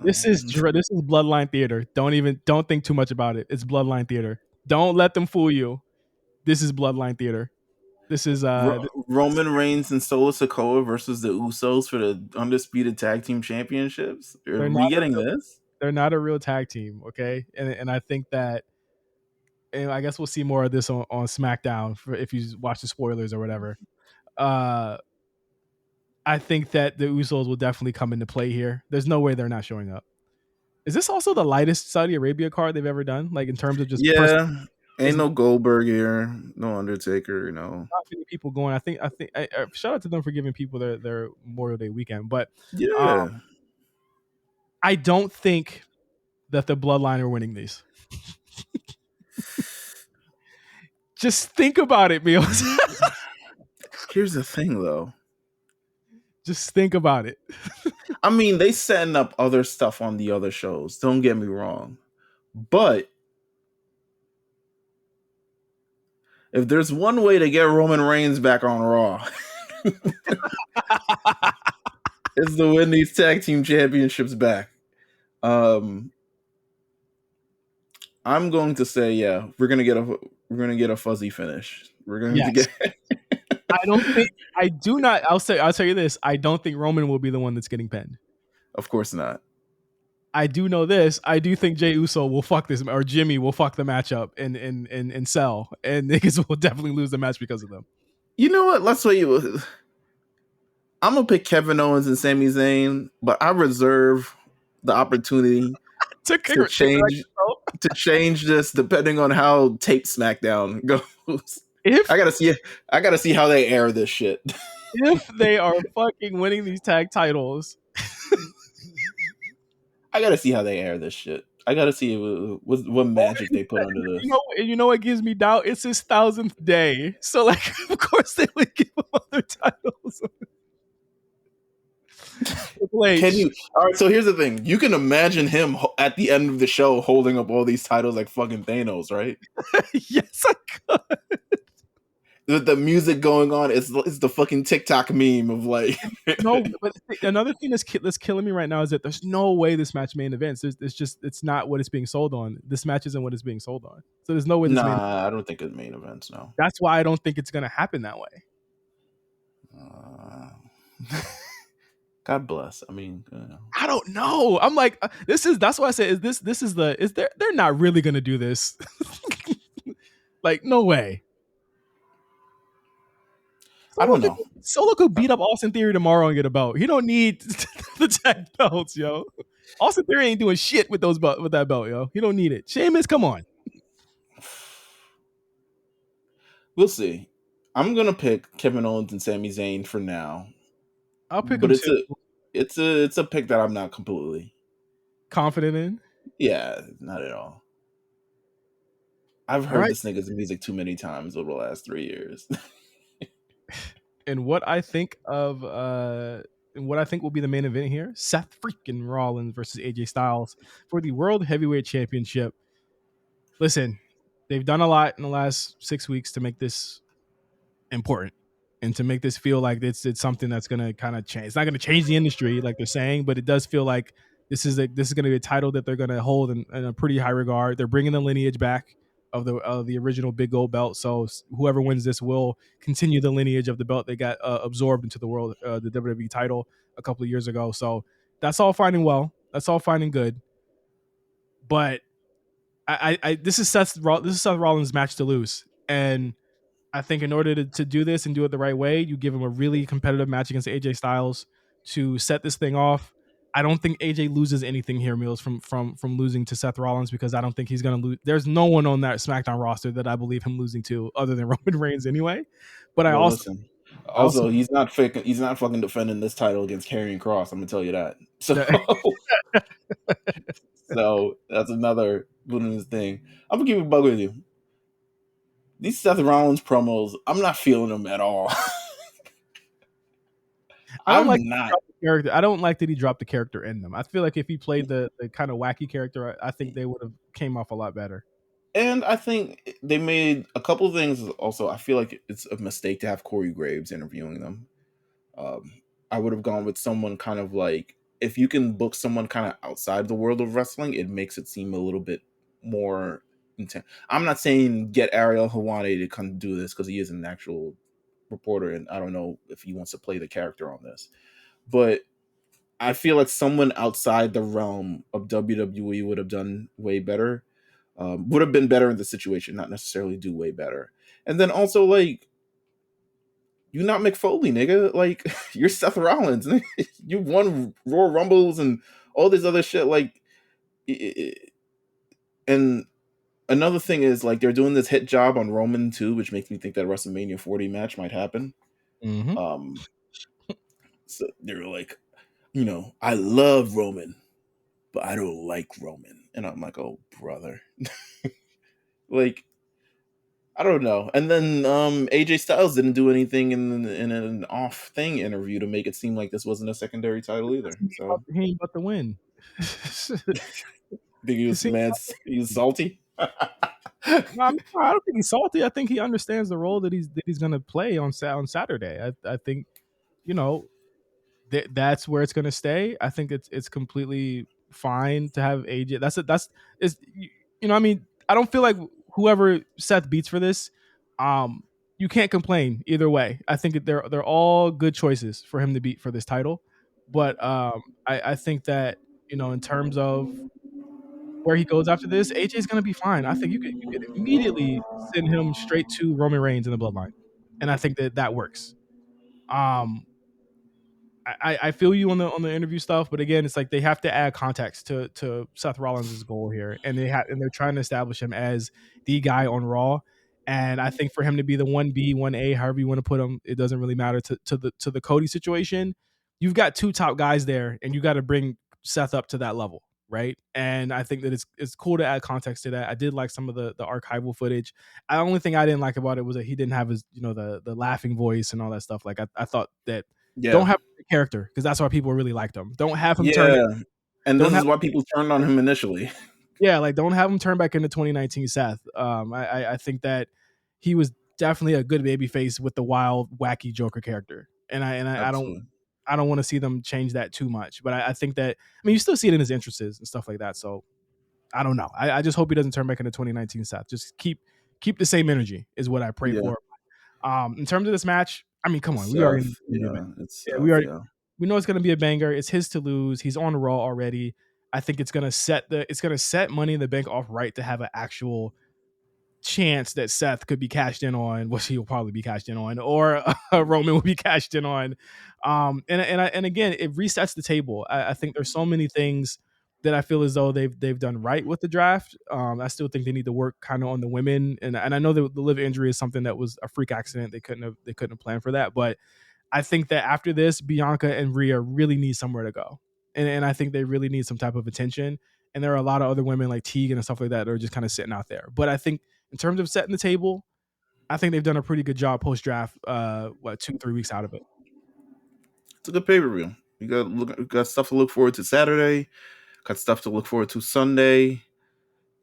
This is Bloodline theater. Don't think too much about it. It's Bloodline theater. Don't let them fool you. This is Bloodline theater. This is Roman Reigns and Solo Sikoa versus the Usos for the undisputed tag team championships. Are we getting this? They're not a real tag team, okay? And I think that, and I guess we'll see more of this on SmackDown for if you watch the spoilers or whatever. I think that the Usos will definitely come into play here. There's no way they're not showing up. Is this also the lightest Saudi Arabia card they've ever done? Like in terms of just ain't no Goldberg here, no Undertaker, not many people going. I think shout out to them for giving people their Memorial Day weekend, but I don't think that the Bloodline are winning these. Just think about it, Meelz. Here's the thing, though. Just think about it. I mean, they setting up other stuff on the other shows. Don't get me wrong, but if there's one way to get Roman Reigns back on Raw, it's to win these tag team championships back. I'm going to say, yeah, we're gonna get a fuzzy finish. We're going to get. I'll tell you this. I don't think Roman will be the one that's getting pinned. Of course not. I do know this. I do think Jey Uso will fuck this, or Jimmy will fuck the matchup and sell, and niggas will definitely lose the match because of them. You know what? Let's say I'm gonna pick Kevin Owens and Sami Zayn, but I reserve the opportunity to change this depending on how tape SmackDown goes. I gotta see how they air this shit. If they are fucking winning these tag titles, I gotta see how they air this shit. I gotta see what magic they put under this. You know what gives me doubt? It's his 1000th day, so like, of course they would give him other titles. Can you? All right. So here's the thing: you can imagine him at the end of the show holding up all these titles like fucking Thanos, right? Yes, I could. With the music going on, it's the fucking TikTok meme of like. No, but another thing that's killing me right now is that there's no way this match main events. It's not what it's being sold on. This match isn't what it's being sold on. So there's no way. I don't think it's main events. No. That's why I don't think it's gonna happen that way. God bless. I mean, I don't know. I'm like, that's why I say they're not really gonna do this. Like, no way. I don't know. Solo could beat up Austin Theory tomorrow and get a belt. He don't need the tag belts, yo. Austin Theory ain't doing shit with that belt, yo. He don't need it. Sheamus, come on. We'll see. I'm gonna pick Kevin Owens and Sami Zayn for now. I'll pick him too. It's a pick that I'm not completely confident in. Yeah, not at all. I've heard this nigga's music too many times over the last 3 years. And what I think of and what I think will be the main event here, Seth freaking Rollins versus AJ Styles for the World Heavyweight Championship. Listen, they've done a lot in the last 6 weeks to make this important and to make this feel like it's something that's going to kind of change. It's not going to change the industry like they're saying, but it does feel like this is going to be a title that they're going to hold in a pretty high regard. They're bringing the lineage back of the original big gold belt. So whoever wins this will continue the lineage of the belt they got absorbed into the WWE title a couple of years ago. So that's all fine and well. That's all fine and good. But this is Seth Rollins' match to lose, and I think in order to do this and do it the right way, you give him a really competitive match against AJ Styles to set this thing off. I don't think AJ loses anything here, Meelz, from losing to Seth Rollins, because I don't think he's going to lose. There's no one on that SmackDown roster that I believe him losing to other than Roman Reigns anyway. But Well, listen. I also Also, he's not faking. He's not fucking defending this title against Karrion Cross. I'm gonna tell you that. So, so that's another bonus thing. I'm gonna keep it bug with you. These Seth Rollins promos, I'm not feeling them at all. I don't I'm like not. the character. I don't like that he dropped the character in them. I feel like if he played the kind of wacky character, I think they would have came off a lot better. And I think they made a couple of things. Also, I feel like it's a mistake to have Corey Graves interviewing them. I would have gone with someone kind of like, if you can book someone kind of outside the world of wrestling, it makes it seem a little bit more intense. I'm not saying get Ariel Helwani to come do this, because he is an actual reporter, and I don't know if he wants to play the character on this. But I feel like someone outside the realm of WWE would have done way better. Would have been better in the situation, not necessarily do way better. And then also, like, you're not Mick Foley, nigga. Like, you're Seth Rollins. You won Royal Rumbles and all this other shit. Like, and another thing is, like, they're doing this hit job on Roman too, which makes me think that WrestleMania 40 match might happen. Mm-hmm. So they're like, I love Roman, but I don't like Roman. And I'm like, oh, brother. Like, I don't know. And then AJ Styles didn't do anything in an off thing interview to make it seem like this wasn't a secondary title either. So He ain't about to win. think he was He ain't mad. He was salty. No, I don't think he's salty. I think he understands the role that he's going to play on Saturday. I think, you know, that's where it's going to stay. I think it's completely fine to have AJ. I mean, I don't feel like whoever Seth beats for this, you can't complain either way. I think they're all good choices for him to beat for this title. But I think that, in terms of where he goes after this, AJ's going to be fine. I think you could immediately send him straight to Roman Reigns in the Bloodline, and I think that works. Um, I feel you on the interview stuff, but again, it's like they have to add context to Seth Rollins' goal here, and they're trying to establish him as the guy on Raw. And I think for him to be the 1B, 1A, however you want to put him, it doesn't really matter to the Cody situation. You've got two top guys there, and you got to bring Seth up to that level, right? And I think that it's cool to add context to that. I did like some of the archival footage. The only thing I didn't like about it was that he didn't have his, the laughing voice and all that stuff. Like I thought that don't Yeah. have a character, because that's why people really liked him. Don't have him turn. Yeah. And this Don't is have why people turned on him initially. Yeah, like don't have him turn back into 2019 Seth. I think that he was definitely a good baby face with the wild, wacky Joker character, and Absolutely. I don't want to see them change that too much. But I think that, I mean, you still see it in his interests and stuff like that. So I don't know. I just hope he doesn't turn back into 2019 Seth. Just keep the same energy is what I pray Yeah. for. In terms of this match, I mean, come on, we Seth, already it's yeah, Seth, yeah. we know it's going to be a banger. It's his to lose. He's on Raw already. I think it's going to set Money in the Bank off right to have an actual chance that Seth could be cashed in on, which he'll probably be cashed in on, or Roman will be cashed in on. And again, it resets the table. I think there's so many things that I feel as though they've done right with the draft. I still think they need to work kind of on the women, and I know that the liver injury is something that was a freak accident. They couldn't have planned for that, but I think that after this, Bianca and Rhea really need somewhere to go. And I think they really need some type of attention. And there are a lot of other women like Tegan and stuff like that are just kind of sitting out there. But I think in terms of setting the table, I think they've done a pretty good job post draft. 2-3 weeks out of it. It's a good pay per view. You got stuff to look forward to Saturday. Got stuff to look forward to Sunday.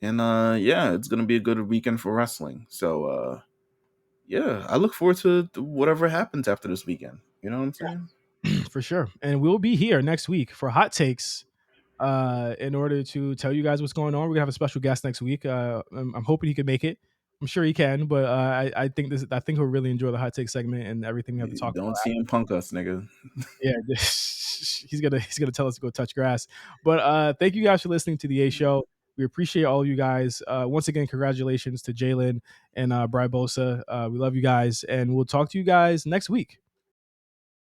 And yeah, it's gonna be a good weekend for wrestling. So yeah, I look forward to whatever happens after this weekend. You know what I'm saying? For sure. And we'll be here next week for hot takes. In order to tell you guys what's going on, we're gonna have a special guest next week. I'm hoping he can make it. I'm sure he can, but I think he'll really enjoy the hot take segment and everything we have to talk Don't about. see him punk us, nigga. Yeah, he's gonna tell us to go touch grass. But thank you guys for listening to the A Show. We appreciate all of you guys. Once again, congratulations to Jalen and Bry Bosa. We love you guys, and we'll talk to you guys next week.